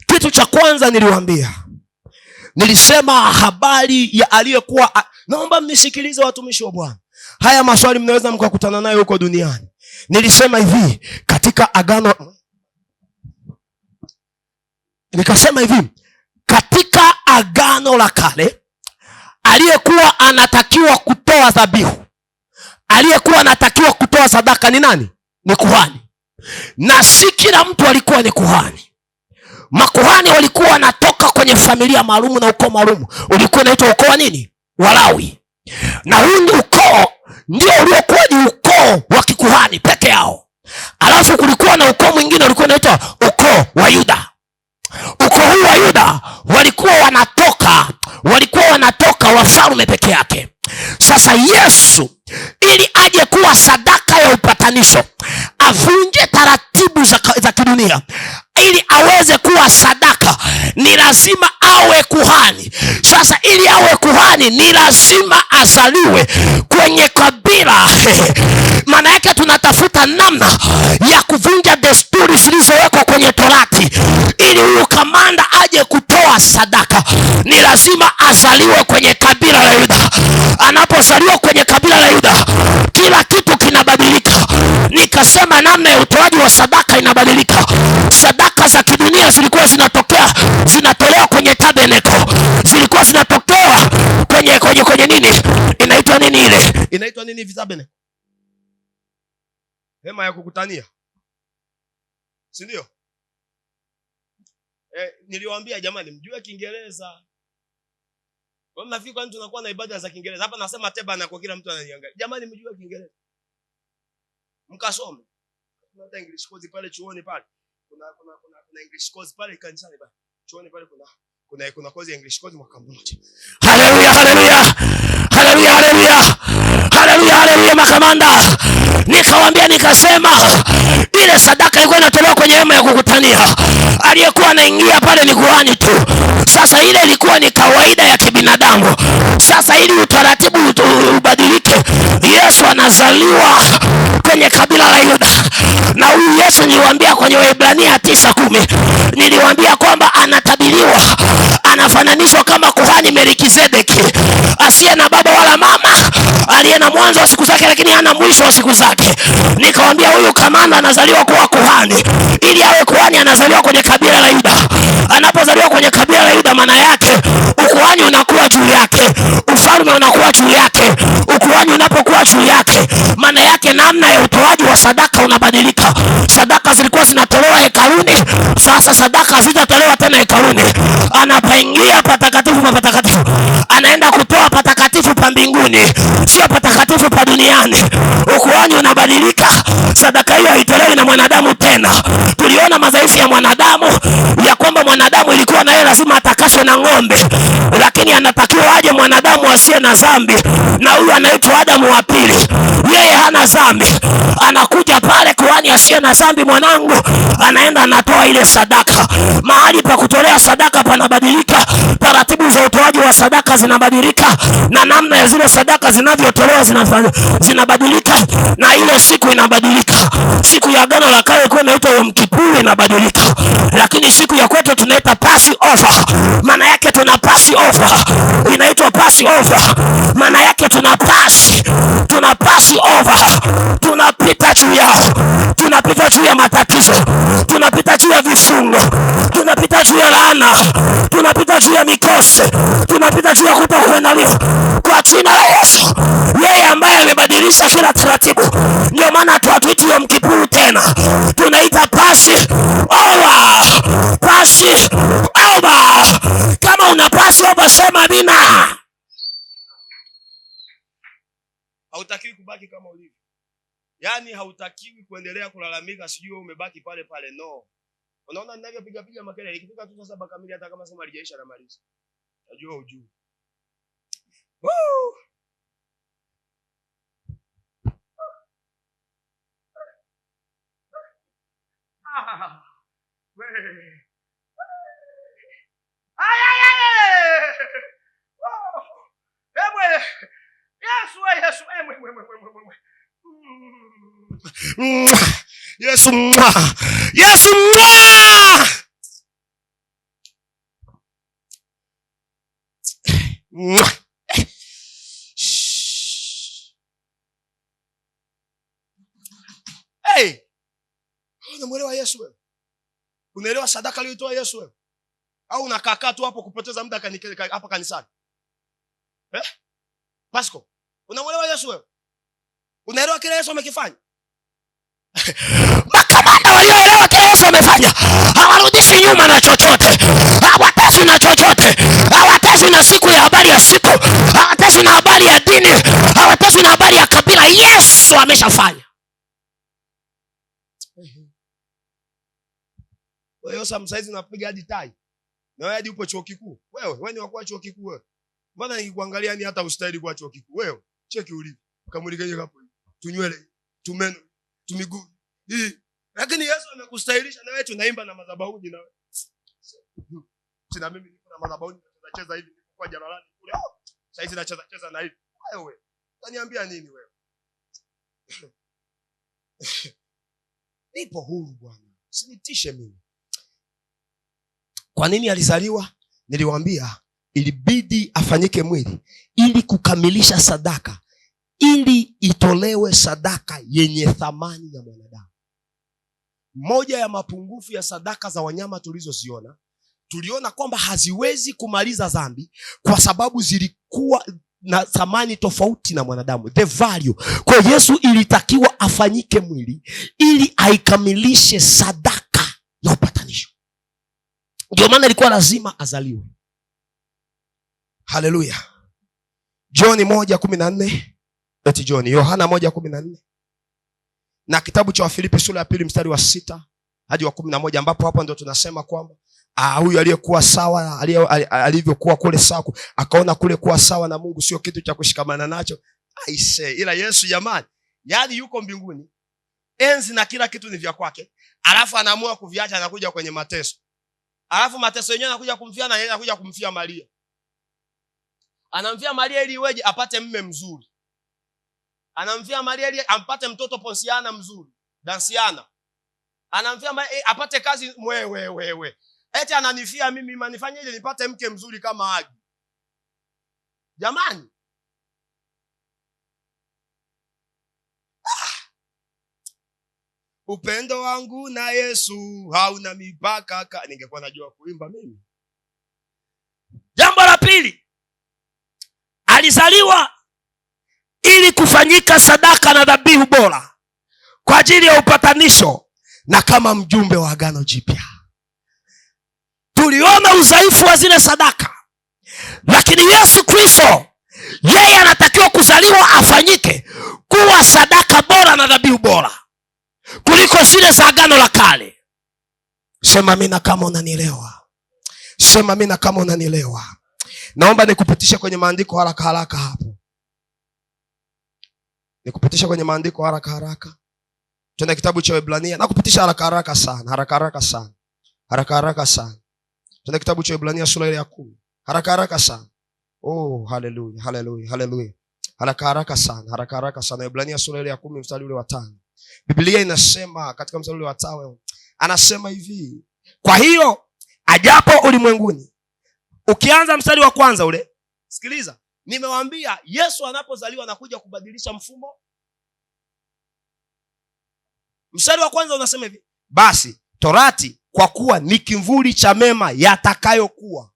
Kitu cha kwanza niliwaambia. Nilisema habari ya aliyekuwa, naomba mnisikilize watumishi wa Bwana. Haya maswali mnaweza mkakutana nayo huko duniani. Nilisema hivi, katika agano, nikasema hivi, katika agano la kale, aliyekuwa anatakiwa kutoa dhabihu, aliyekuwa anatakiwa kutoa sadaka ni nani? Ni kuhani. Na si kila mtu alikuwa ni kuhani. Makuhani walikuwa wanatoka kwenye familia maalum na ukoo maalum. Ulikuwa unaitwa ukoo wa nini? Walawi. Na huu ukoo ndio uliokuwa ni ukoo wa kikuhani peke yao. Alafu kulikuwa na ukoo mwingine ulikuwa unaitwa ukoo wa Yuda. Ukoo huu wa Yuda walikuwa wanatoka wafalme peke yake. Sasa Yesu ili aje kuwa sadaka ya upatanisho, avunje taratibu za kidunia, ili aweze kuwa sadaka ni lazima awe kuhani. Sasa ili awe kuhani ni lazima azaliwe kwenye kabila. Maana yake tunatafuta namna ya kuvunja desturi zilizowekwa kwenye Torati. Ili huyu kamanda aje kutoa sadaka ni lazima azaliwe kwenye kabila la Yuda. Anapozaliwa kwenye kabila la Yuda, kila kitu kinabadilika. Nikasema namna ya utoaji wa sadaka inabadilika. Sadaka za kidunia zilikuwa zinatolewa kwenye tabernacle. Zilikuwa zinatokewa kwenye nini? Inaitwa nini ile? Inaitwa nini tabernacle? Hema ya kukutania. Si ndio? Niliwaambia jamani mjue Kiingereza. Kwa nini nafikiri kwani tunakuwa na ibada za Kiingereza? Hapa nasema tabernacle kwa kila mtu ananiangalia. Jamani mjue Kiingereza. Mkasome. Kuna English course pale chuoni pale. Kuna English course pale kanisani pale. Chuoni pale kuna course ya English course mwaka mmoja. Haleluya, haleluya. Haleluya, haleluya. Haleluya, haleluya makamanda. Nikawaambia nikasema ile sadaka ilikuwa inatolewa kwenye hema ya kukutania. Aliyekuwa anaingia pale ni kuhani tu. Sasa ile ilikuwa ni kawaida ya kibinadamu. Sasa ili utaratibu ubadilike, Yesu anazaliwa kwenye kabila la Yuda. Na huyu Yesu niliwaambia kwenye Waebrania 9:10, niliwaambia kwamba anatabiriwa, anafananishwa kama kuhani Melkizedeki, asiye na baba wala mama, aliye na mwanzo wa siku zake lakini hana mwisho wa siku zake. Nikawaambia huyu kamanda anazaliwa kuwa kuhani. Ili awe kuhani anazaliwa kwenye kabila la Yuda. Anapozaliwa kwenye kabila la Yuda, maana yake ukuhani unakuwa juu yake, ufalme unakuwa juu yake. Ukuhani unapokuwa juu yake, maana yake namna ya utoaji wa sadaka unabadilika. Sadaka zilikuwa zinatolewa hekaluni, sasa sadaka hazitatolewa tena hekaluni. Anapaingia patakatifu pa patakatifu, anaenda kutoa patakatifu pa mbinguni, sio patakatifu pa duniani. Ukuhani unabadilika. Sadaka hiyo haitolewi na mwanadamu tena. Tuliona madhaifu ya mwanadamu, ya kwamba mwanadamu ilikuwa na yeye lazima atakaswe na ng'ombe, lakini anatakiwa aje mwanadamu asiye na dhambi, na huyu anaitwa Adamu wa pili. Yeye hana dhambi, anakuja pale kuhani asiye na dhambi, mwanangu, anaenda anatoa ile sadaka. Mahali pa kutolea sadaka panabadilika, taratibu za utoaji wa sadaka zinabadilika, na namna ya zile sadaka zinavyotolewa zinabadilika, na ile siku inabadilika. Siku ya Agano la Kale ilikuwa inaitwa Yom Kippur, inabadilika, lakini siku ya kwetu tunaita Passover. Maana yake tuna Passover, inaitwa Passover. Maana yake tuna Passover, tunapita juu yao, tunapita juu ya matatizo, tunapita juu ya vifungo, tunapita juu ya laana, tunapita juu ya mikosi, tunapita juu ya kutokuandaliwa kwa jina la Yesu. Yeye ambaye amebadilisha kila taratibu, ndio maana hatuiti Yom Kippur tena, tunaita Passover. Kama una Passover sema amina. Hautakiwi kubaki kama ulivyo. Yaani hautakiwi kuendelea kulalamika sijui umebaki pale pale, no. Unaona ninavyopiga piga makelele, ikifika tu saa 7 kamili hata kama somo halijaisha na maliza. Najua ujui. Woo! Yesu. Hey! Unamuelewa Yesu wewe? Unaelewa sadaka aliyotoa Yesu wewe? Au unakaa tu hapo kupoteza muda hapa kanisani? Pasco, unamuelewa Yesu wewe? Unaelewa kile Yesu amekifanya? Makamanda walioelewa kile Yesu amefanya hawarudishi nyuma na chochote, hawatesi na chochote, hawatesi na siku ya habari ya siku, hawatesi na habari ya dini, hawatesi na habari ya kabila. Yesu ameshafanya. Wewe sasa saizi unapiga hadi tai. Na wewe hadi upo chuo kikuu. Wewe ni wakua chuo kikuu wewe. Mbona nikikuangalia ni hata ustahili kwa chuo kikuu. Wewe cheki ulivyo. Kamulikeje hapo. Tunywele, tumeno, tumiguu. Lakini Yesu amekustahilisha na wewe tunaimba na madhabahuni na wewe. Sina mimi niko na madhabahuni nacheza hivi kwa jalalani kule. Saizi nacheza na hivi. Wewe utaniambia nini wewe? Nipo huru bwana. Usinitishe mimi. Kwa nini alizaliwa? Niliwaambia ilibidi afanyike mwili ili kukamilisha sadaka, ili itolewe sadaka yenye thamani ya mwanadamu. Moja ya mapungufu ya sadaka za wanyama tulizoziona, tuliona kwamba haziwezi kumaliza dhambi kwa sababu zilikuwa na thamani tofauti na mwanadamu, the value. Kwa Yesu ilitakiwa afanyike mwili ili aikamilishe sadaka ya upatanisho. Ndio maana ilikuwa lazima azaliwe. Haleluya. John 1:14. Yohana 1:14. Na kitabu cha Wafilipi sura ya 2 mstari wa 6 hadi wa 11, ambapo hapo ndio tunasema kwamba huyu aliyekuwa sawa, alivyokuwa kule sawa, akaona kule kuwa sawa na Mungu sio kitu cha kushikamana nacho. Ila Yesu jamani, yaani yuko mbinguni, enzi na kila kitu ni vya kwake, alafu anaamua kuviacha, anakuja kwenye mateso. Alafu mateso yenyewe anakuja kumfia, na yeye anakuja kumfia Maria. Anamfia Maria ili iweje? Apate mme mzuri. Anamfia Maria ili ampate mtoto Ponsiana mzuri, Dansiana. Anamfia Maria apate kazi wewe. Eti ananifia mimi, manifanye ile nipate mke mzuri kama Agi. Jamani. Upendo wangu na Yesu hauna mipaka. Ningekuwa najua kuimba mimi. Jambo la pili, alizaliwa ili kufanyika sadaka na dhabihu bora kwa ajili ya upatanisho na kama mjumbe wa agano jipya. Tuliona udhaifu wa zile sadaka, lakini Yesu Kristo yeye anatakiwa kuzaliwa afanyike kuwa sadaka bora na dhabihu bora kuliko zile za agano la kale. Sema amina kama unanielewa. Sema amina kama unanielewa. Naomba nikupitishe kwenye maandiko haraka haraka hapo. Nikupitisha kwenye maandiko haraka haraka. Twende kitabu cha Waebrania. Nakupitisha haraka haraka sana, haraka haraka sana. Haraka haraka sana. Twende kitabu cha Waebrania sura ile ya 10. Haraka haraka sana. Oh, haleluya, haleluya, haleluya. Haraka haraka sana, haraka haraka sana. Waebrania sura ile ya 10 mstari ule wa 5. Biblia inasema katika mstari ule wa 5, anasema hivi, kwa hiyo ajapo ulimwenguni. Ukianza mstari wa kwanza ule, sikiliza. Nimewaambia Yesu anapozaliwa anakuja kubadilisha mfumo. Mstari wa kwanza unasema hivi, basi torati kwa kuwa ni kivuli cha mema yatakayokuwa.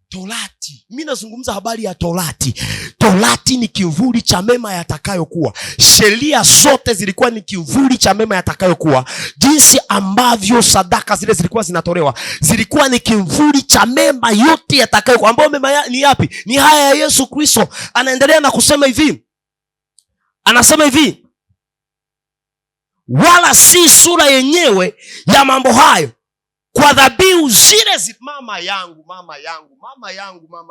Torati, mimi nazungumza habari ya torati. Torati ni kivuli cha mema yatakayokuwa. Sheria zote zilikuwa ni kivuli cha mema yatakayokuwa. Jinsi ambavyo sadaka zile zilikuwa zinatolewa, zilikuwa ni kivuli cha mema yote yatakayokuwa. Ambayo mema ni yapi? Ni haya ya Yesu Kristo. Anaendelea na kusema hivi. Anasema hivi, wala si sura yenyewe ya mambo hayo kwa dhabihu zile mama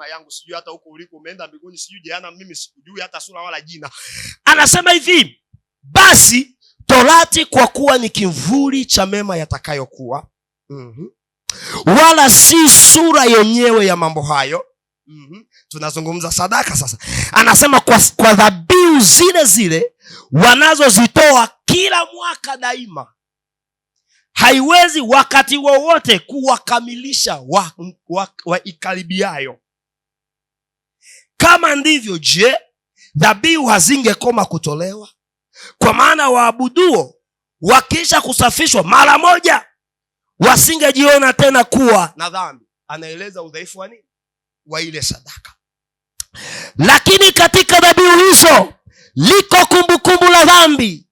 yangu, sijui hata huko uliko umeenda mbinguni, sijui jana, mimi sikujui hata sura wala jina. Anasema hivi, basi torati kwa kuwa ni kivuli cha mema yatakayokuwa, wala si sura yenyewe ya mambo hayo. Tunazungumza sadaka sasa. Anasema kwa dhabihu zile wanazozitoa kila mwaka daima, haiwezi wakati wowote kuwakamilisha waikaribiayo. Kama ndivyo, je, dhabihu hazingekoma kutolewa? Kwa maana waabuduo wakisha kusafishwa mara moja wasingejiona tena kuwa na dhambi. Anaeleza udhaifu wa nini? Wa ile sadaka. Lakini katika dhabihu hizo liko kumbukumbu la dhambi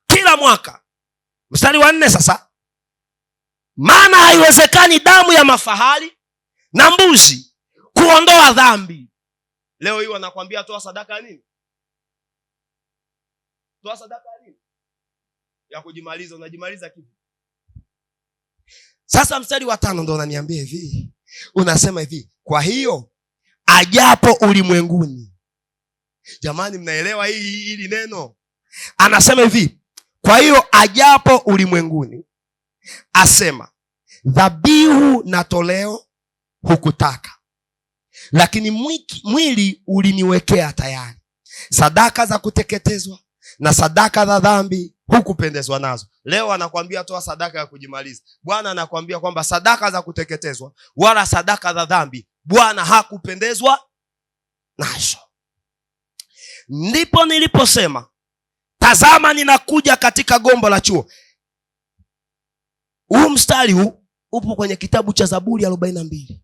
kila mwaka. Mstari wa 4 sasa, maana haiwezekani damu ya mafahali na mbuzi kuondoa dhambi. Leo hii wanakuambia toa sadaka ya nini? Toa sadaka ya nini? Ya kujimaliza. Unajimaliza kipi? Sasa mstari wa 5 ndo unaniambia hivi. Unasema hivi, kwa hiyo ajapo ulimwenguni. Jamani, mnaelewa hili neno? Anasema hivi, kwa hiyo ajapo ulimwenguni, asema dhabihu na toleo hukutaka, lakini mwili uliniwekea tayari. Sadaka za kuteketezwa na sadaka za dhambi hukupendezwa nazo. Leo anakuambia toa sadaka ya kujimaliza. Bwana anakuambia kwamba sadaka za kuteketezwa wala sadaka za dhambi Bwana hakupendezwa nazo. Ndipo niliposema, tazama ninakuja katika gombo la chuo. Huu mstari huu upo kwenye kitabu cha Zaburi 42.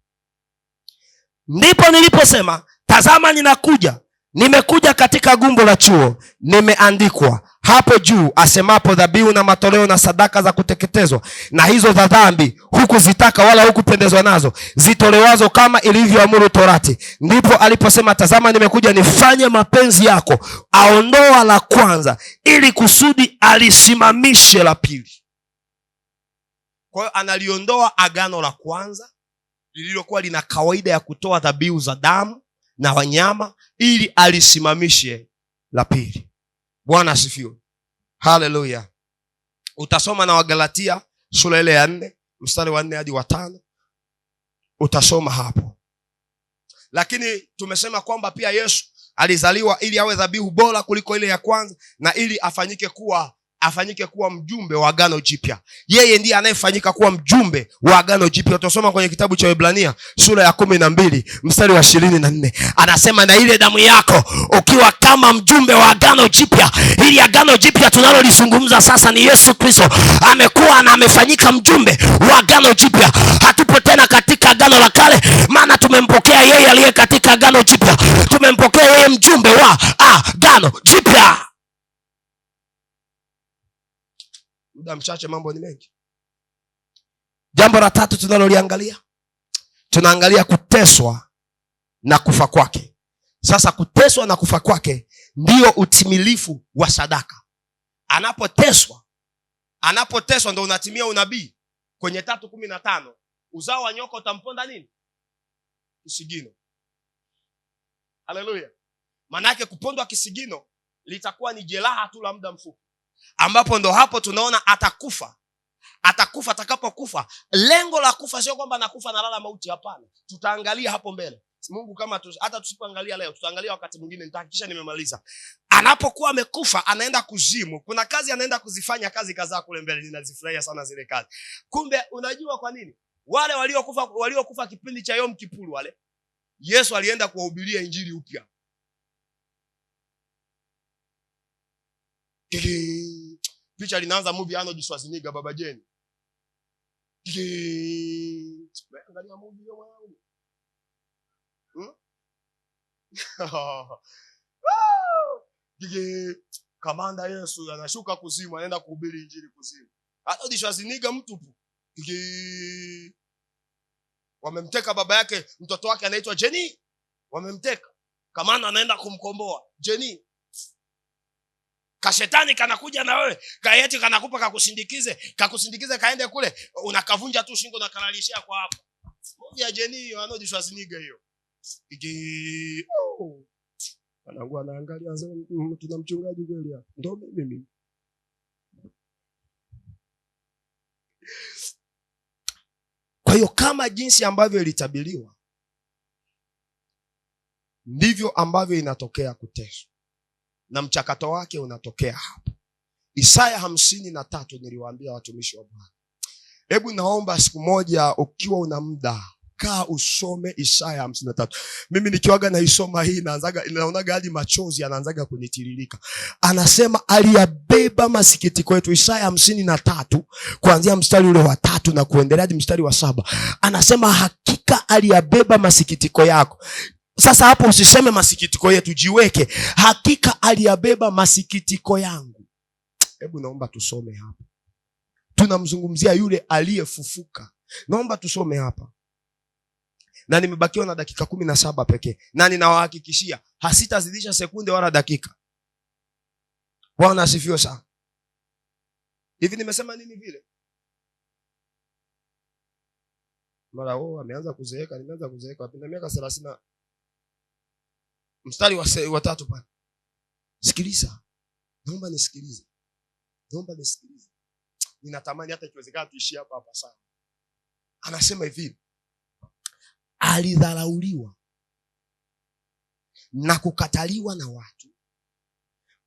Ndipo niliposema, tazama nimekuja katika gombo la chuo, nimeandikwa hapo juu asemapo, dhabihu na matoleo na sadaka za kuteketezwa na hizo za dhambi hukuzitaka wala hukupendezwa nazo, zitolewazo kama ilivyoamuru torati. Ndipo aliposema, tazama nimekuja nifanye mapenzi yako. Aondoa la kwanza ili kusudi alisimamishe la pili. Kwa hiyo analiondoa agano la kwanza lililokuwa lina kawaida ya kutoa dhabihu za damu na wanyama, ili alisimamishe la pili. Bwana asifiwe. Haleluya. Utasoma na Wagalatia sura ile ya 4 mstari wa 4 hadi wa 5. Utasoma hapo. Lakini tumesema kwamba pia Yesu alizaliwa ili awe dhabihu bora kuliko ile ya kwanza, na ili afanyike kuwa mjumbe wa agano jipya. Yeye ndiye anayefanyika kuwa mjumbe wa agano jipya. Utasoma kwenye kitabu cha Waebrania sura ya 12 mstari wa 24. Anasema, na ile damu yako ukiwa kama mjumbe wa agano jipya. Ili agano jipya tunalolizungumza sasa ni Yesu Kristo. Amekuwa na amefanyika mjumbe wa agano jipya. Hatupo tena katika agano la kale, maana tumempokea yeye aliye katika agano jipya. Tumempokea yeye mjumbe wa agano jipya. Muda mchache, mambo ni mengi. Jambo la tatu tunaloliangalia, tunaangalia kuteswa na kufa kwake. Sasa kuteswa na kufa kwake ndio utimilifu wa sadaka. Anapoteswa ndio unatimia unabii. Kwenye 3:15 uzao wa nyoka utamponda nini? Kisigino. Haleluya. Maana yake kupondwa kisigino litakuwa ni jeraha tu la muda mfupi, ambapo ndo hapo tunaona atakufa. Atakapokufa, lengo la kufa sio kwamba anakufa na lala mauti, hapana. Tutaangalia hapo mbele. Mungu kama hata tusipoangalia leo, tutaangalia wakati mwingine, nitahakikisha nimemaliza. Anapokuwa amekufa, anaenda kuzimu. Kuna kazi anaenda kuzifanya, kazi kadhaa kule mbele, ninazifurahia sana zile kazi. Kumbe unajua kwa nini? Wale waliokufa kipindi cha Yom Kippur wale, Yesu alienda kuwahubiria injili upya. Picha linaanza movie Arnold Schwarzenegger, Baba Jeni. Angalia movie hiyo mwanangu. Kamanda Yesu anashuka kuzimu, anaenda kuhubiri injili kuzimu. Arnold Schwarzenegger mtupu. Wamemteka baba yake, mtoto wake anaitwa Jenny. Wamemteka. Kamanda anaenda kumkomboa Jenny. Kashetani kanakuja na wewe, kaeti kanakupa kakusindikize kaende kule, unakavunja tu shingo na kalalishia kwa hapo. Movie ya Jenny Arnold Schwarzenegger hiyo. Anangua anaangalia tuna mchungaji kweli hapa. Ndio mimi. Kwa hiyo kama jinsi ambavyo ilitabiriwa, ndivyo ambavyo inatokea kuteswa. Na mchakato wake unatokea hapa. Isaya 53 niliwaambia watumishi wa Bwana. Hebu naomba siku moja ukiwa una muda, kaa usome Isaya 53. Mimi nikiwaga naisoma hii naonaga hadi machozi yanaanzaga kunitiririka. Anasema aliyabeba masikitiko yetu. Isaya 53 kuanzia mstari ule wa 3 na kuendelea hadi mstari wa 7. Anasema hakika aliyabeba masikitiko yako. Sasa hapo usiseme masikitiko yetu, jiweke hakika aliyabeba masikitiko yangu. Hebu naomba tusome hapa. Tunamzungumzia yule aliyefufuka. Naomba tusome hapa. Na nimebakiwa na dakika 17 pekee. Na ninawahakikishia hasitazidisha sekunde wala dakika. Bwana asifiwe sana. Hivi nimesema nini vile? Mara ameanza kuzeeka, nimeanza kuzeeka. Apenda miaka 30. Mstari wa 3 pale. Sikiliza. Naomba nisikilize. Ninatamani hata ikiwezekana tuishie hapa sana. Anasema hivi. Alidharauliwa na kukataliwa na watu,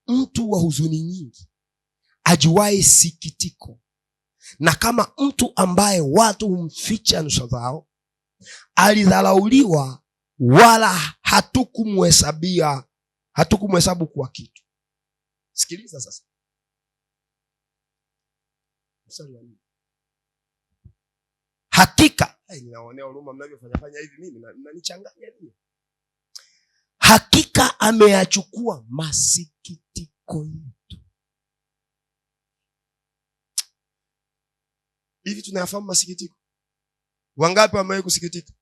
mtu wa huzuni nyingi, ajuaye sikitiko, na kama mtu ambaye watu humficha nyuso zao. Alidharauliwa wala hatukumhesabu kuwa kitu. Sikiliza sasa. Hakika, ninaonea huruma mnavyofanya hivi, mimi mnanichanganya hivi. Hakika ameyachukua masikitiko yetu. Hivi tunayafahamu masikitiko? Wangapi wamewahi kusikitika?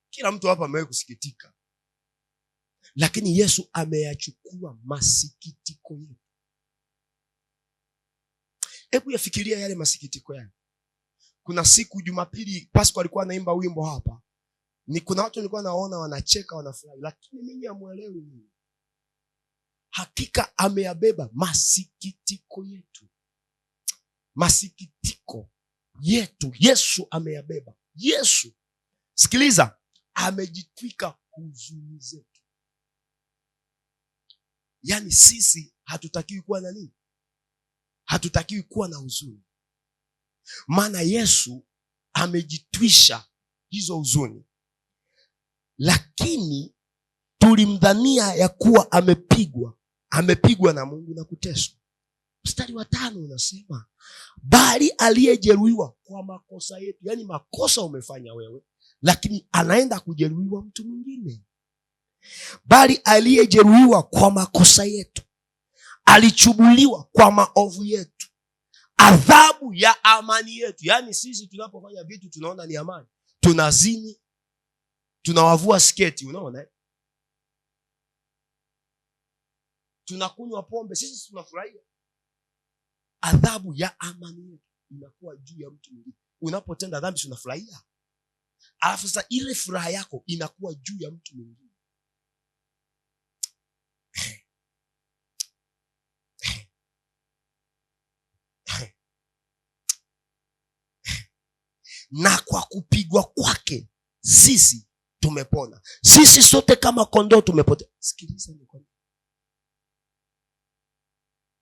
Kila mtu hapa amewahi kusikitika. Lakini Yesu ameyachukua masikitiko yetu. Hebu yafikiria yale masikitiko yale. Kuna siku Jumapili Pasco alikuwa anaimba wimbo hapa. Kuna watu nilikuwa naona wanacheka wanafurahi, lakini mimi hamuelewi nini. Hakika ameyabeba masikitiko yetu. Masikitiko yetu Yesu ameyabeba. Yesu, sikiliza, amejitwika huzuni zetu. Yaani sisi hatutakiwi kuwa na nini? Hatutakiwi kuwa na huzuni. Maana Yesu amejitwisha hizo huzuni. Lakini tulimdhania ya kuwa amepigwa na Mungu na kuteswa. Mstari wa 5 unasema, bali aliyejeruhiwa kwa makosa yetu. Yaani makosa umefanya wewe, lakini anaenda kujeruhiwa mtu mwingine. Bali aliyejeruhiwa kwa makosa yetu, alichubuliwa kwa maovu yetu, adhabu ya amani yetu. Yaani sisi tunapofanya vitu tunaona ni amani, tunazini, tunawavua sketi, unaona, tunakunywa pombe, sisi tunafurahia. Adhabu ya amani yetu inakuwa juu ya mtu mwingine. Unapotenda dhambi tunafurahia, alafu sasa ile furaha yako inakuwa juu ya mtu mwingine. Na kwa kupigwa kwake sisi tumepona. Sisi sote kama kondoo tumepotea. Sikiliza nikwambie.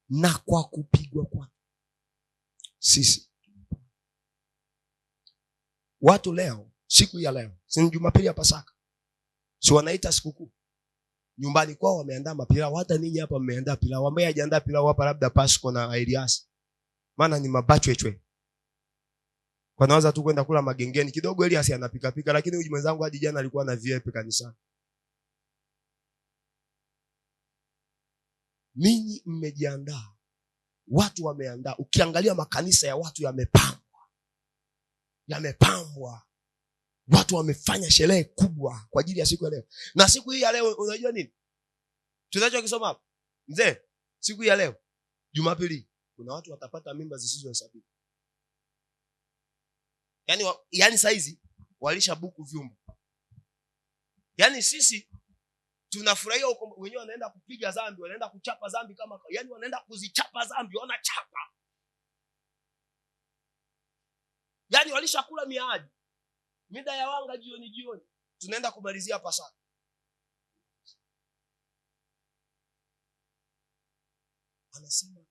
Na kwa kupigwa kwake sisi tumepona. Watu leo, siku ya leo, si Jumapili ya Pasaka, si wanaita sikukuu, nyumbani kwao wameandaa mapilau. Hata ninyi hapa mmeandaa pilau. Ambaye hajaandaa pilau hapa labda Pasco na Elias, maana ni mabachwechwe. Wanaanza tu kwenda kula magengeni kidogo. Elias anapika pika, lakini huyu mwenzangu hadi jana alikuwa na VIP kanisani. Ninyi mmejiandaa, watu wameandaa. Ukiangalia makanisa ya watu yamepambwa, watu wamefanya sherehe kubwa kwa ajili ya siku ya leo. Na siku hii ya leo unajua nini tunachokisoma hapa mzee? Siku ya leo Jumapili, kuna watu watapata mimba zisizohesabika. Yaani saizi walisha buku vyumba. Yaani sisi tunafurahia huko, wenyewe wanaenda kupiga dhambi, wanaenda kuchapa dhambi kama, yaani wanaenda kuzichapa dhambi, wanachapa. Yaani walishakula miadi. Mida ya wanga jioni tunaenda kumalizia Pasaka. Anasema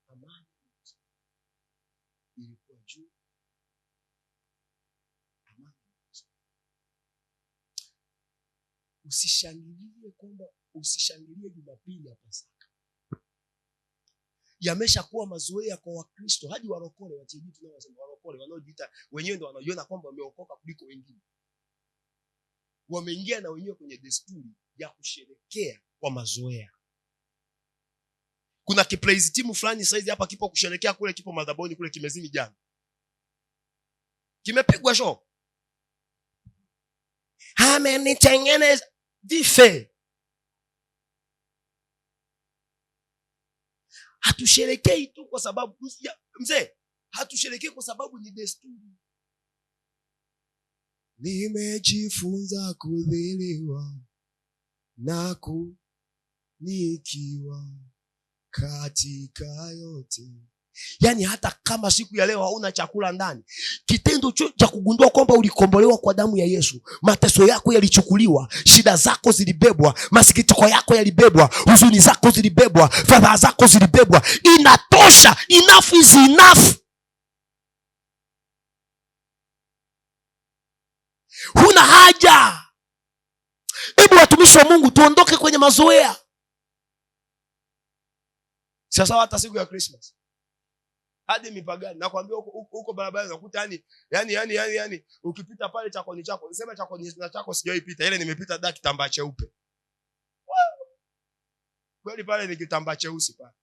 amani ilikuwa juu. Amani. Usishangilie Jumapili ya Pasaka. Yameshakuwa mazoea kwa Wakristo, hadi warokole, wateji tunaosema warokole, wanaojiita wenyewe ndio wanajiona kwamba wameokoka kuliko wengine. Wameingia na wenyewe kwenye desturi ya kusherekea kwa mazoea. Kuna kipraise team fulani saizi hapa kipo kusherekea kule, kipo madhaboni kule, kimezini jana, kimepigwa show. Amenitengeneza dife. Hatusherekei tu kwa sababu mzee, hatusherekei kwa sababu ni desturi. Nimejifunza kudhiliwa na kunikiwa katika yote. Yaani hata kama siku ya leo hauna chakula ndani, kitendo cha kugundua kwamba ulikombolewa kwa damu ya Yesu, mateso yako yalichukuliwa, shida zako zilibebwa, masikitiko yako yalibebwa, huzuni zako zilibebwa, fadhaa zako zilibebwa, inatosha. Enough is enough. Huna haja. Hebu watumishi wa Mungu tuondoke kwenye mazoea. Sasa hata siku ya Christmas, hadi mipagani, nakwambia huko barabara unakuta yani ukipita pale Chakoni chako, nisema Chakoni na chako sijawahi pita, ile nimepita da kitambaa cheupe. Kweli pale ni kitambaa cheusi pale.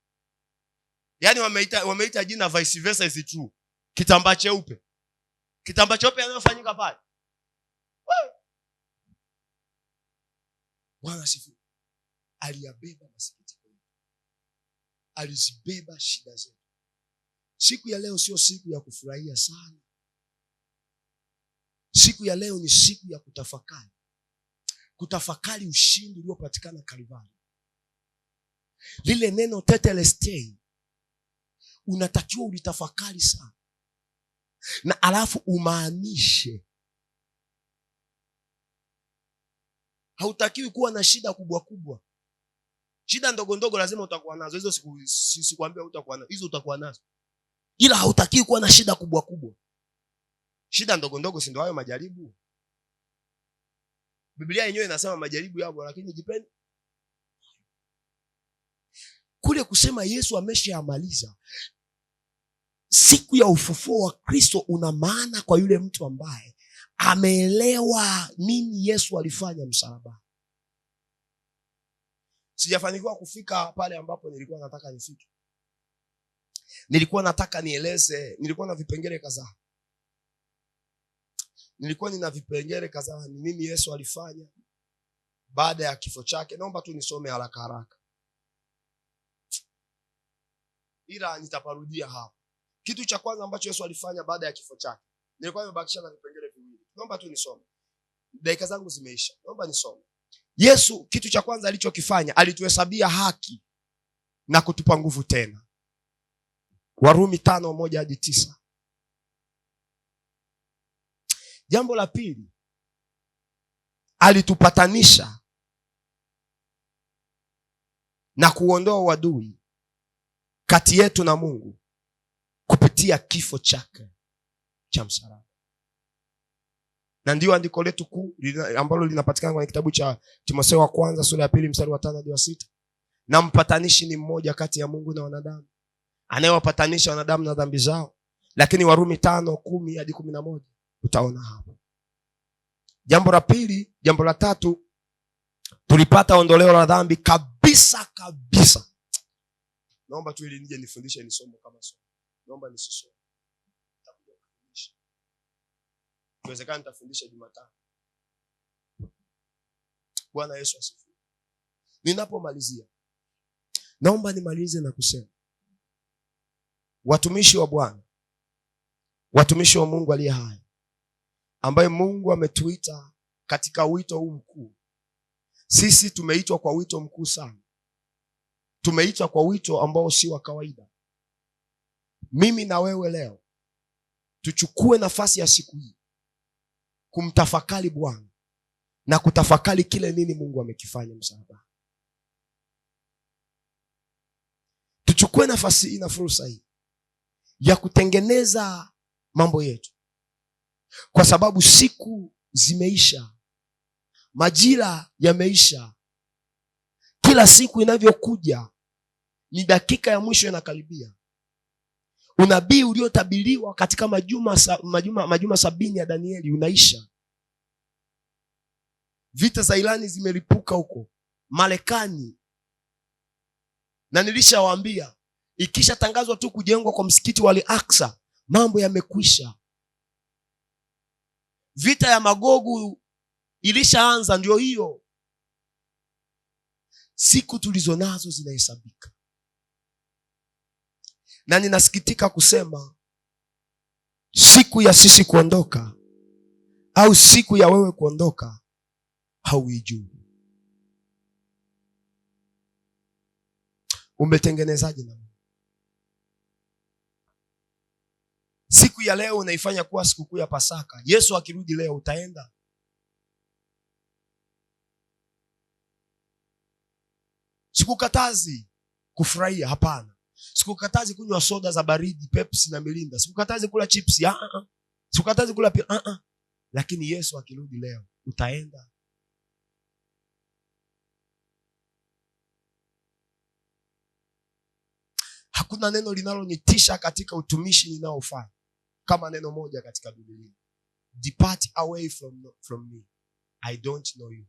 Yaani wameita jina vice versa is true. Kitambaa cheupe. Kitambaa cheupe yanayofanyika pale. Bwana sifu. Aliyabeba masikitiko yetu, alizibeba shida zetu. Siku ya leo sio siku ya kufurahia sana. Siku ya leo ni siku ya kutafakari. Kutafakari ushindi uliopatikana Kalvari. Lile neno tetelestai unatakiwa ulitafakari sana, na alafu umaanishe. Hautakiwi kuwa na shida kubwa kubwa. Shida ndogo ndogo lazima utakuwa nazo. Hizo sikwambia utakuwa nazo. Hizo utakuwa nazo. Ila hautakiwi kuwa na shida kubwa kubwa. Shida ndogo ndogo si ndio hayo majaribu? Biblia yenyewe inasema majaribu yapo, lakini jipeni. Kule kusema Yesu ameshamaliza. Siku ya ufufuo wa Kristo una maana kwa yule mtu ambaye ameelewa nini Yesu alifanya msalabani. Sijafanikiwa kufika pale ambapo nilikuwa nataka nifike. Nilikuwa nataka nieleze, nilikuwa na vipengele kadhaa. Ni nini Yesu alifanya baada ya kifo chake. Naomba tu nisome haraka haraka, ila nitaparudia hapa. Kitu cha kwanza ambacho Yesu alifanya baada ya kifo chake, nilikuwa nimebakisha na vipengele viwili. Naomba tu nisome, dakika zangu zimeisha. Naomba nisome. Yesu kitu cha kwanza alichokifanya, alituhesabia haki na kutupa nguvu tena. Warumi 5:1-9. Jambo la pili, alitupatanisha na kuondoa uadui kati yetu na Mungu kupitia kifo chake cha msalaba. Na ndio andiko letu kuu ambalo linapatikana kwenye kitabu cha Timotheo wa kwanza sura ya 2 mstari wa 5-6. Na mpatanishi ni mmoja kati ya Mungu na wanadamu, anayewapatanisha wanadamu na dhambi zao. Lakini Warumi 5:10-11 utaona hapo. Jambo la pili, jambo la tatu, tulipata ondoleo la dhambi kabisa. Naomba tu ili nije nifundishe nisomo kama somo. Naomba nisisome. Nitakuja kufundisha. Inawezekana nitafundisha Jumatano. Bwana Yesu asifiwe. Ninapomalizia, naomba nimalize na kusema, watumishi wa Bwana, watumishi wa Mungu aliye hai, ambaye Mungu ametuita katika wito huu mkuu. Sisi tumeitwa kwa wito mkuu sana. Tumeitwa kwa wito ambao si wa kawaida. Mimi na wewe leo tuchukue nafasi ya siku hii kumtafakari Bwana na kutafakari kile nini Mungu amekifanya msalaba. Tuchukue nafasi hii na fursa hii ya kutengeneza mambo yetu, kwa sababu siku zimeisha, majira yameisha. Kila siku inavyokuja ni dakika ya mwisho inakaribia. Unabii uliotabiriwa katika majuma 70 ya Danieli unaisha. Vita za Irani zimelipuka huko Marekani, na nilishawaambia ikisha tangazwa tu kujengwa kwa msikiti wa Al-Aqsa, mambo yamekwisha. Vita ya Magogu ilishaanza, ndio hiyo. Siku tulizonazo zinahesabika. Na ninasikitika kusema, siku ya sisi kuondoka au siku ya wewe kuondoka hauijui. Umetengenezaje na Mungu? Siku ya leo unaifanya kuwa sikukuu ya Pasaka. Yesu akirudi leo utaenda? Sikukatazi kufurahia, hapana. Sikukatazi kunywa soda za baridi, Pepsi na Mirinda. Sikukatazi kula chips, sikukatazi kula pia, Lakini Yesu akirudi leo utaenda? Hakuna neno linalonitisha katika utumishi ninaofanya kama neno moja katika Biblia: depart away from me, I don't know you.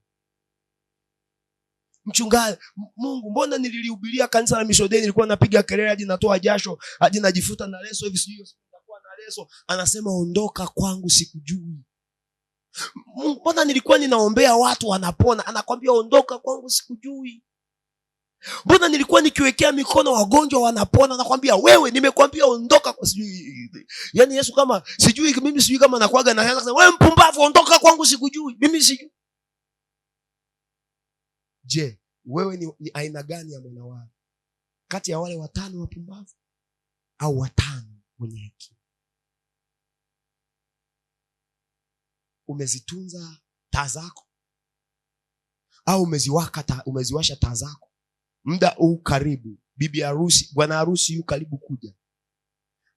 Mchungaji, Mungu, mbona nililihubiria kanisa la Mishodei, nilikuwa napiga kelele hadi natoa jasho, hadi najifuta na leso hivi, sio nitakuwa na leso. Anasema ondoka kwangu, sikujui. Mbona nilikuwa ninaombea watu wanapona, anakwambia ondoka kwangu, sikujui. Mbona nilikuwa nikiwekea mikono wagonjwa wanapona, anakwambia wewe, nimekwambia ondoka kwa sijui. Yaani Yesu kama sijui, mimi sijui kama anakuaga na anasema wewe mpumbavu, ondoka kwangu, sikujui. Mimi sijui. Je, wewe ni aina gani ya mwanawali? Kati ya wale 5 wapumbavu au 5 wenye hekima? Umezitunza taa zako au umeziwasha taa zako? Muda huu karibu, bibi harusi, bwana harusi yu karibu kuja.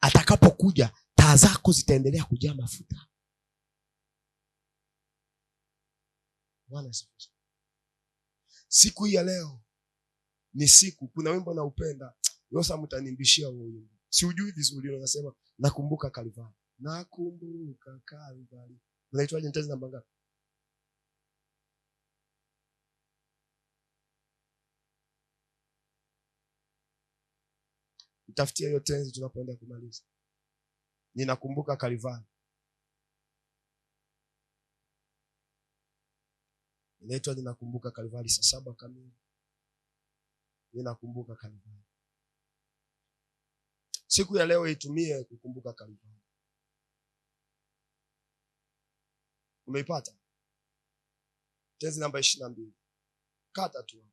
Atakapokuja, taa zako zitaendelea kujaa mafuta. Bwana asifiwe. Siku hii ya leo ni siku, kuna wimbo na upenda, yosa mtanimbishia huo wimbo. Si ujui vizuri, unasema nakumbuka Kalvari. Nakumbuka Kalvari. Unaitwaje? Nitazi namba ngapi? Nitafutie hiyo tenzi tunapoenda kumaliza. Ninakumbuka Kalvari. Inaitwa ninakumbuka Kalvari, saa 7 kamili. Ninakumbuka Kalvari. Siku ya leo itumie kukumbuka Kalvari. Umeipata? Tenzi namba 22. Kata tu.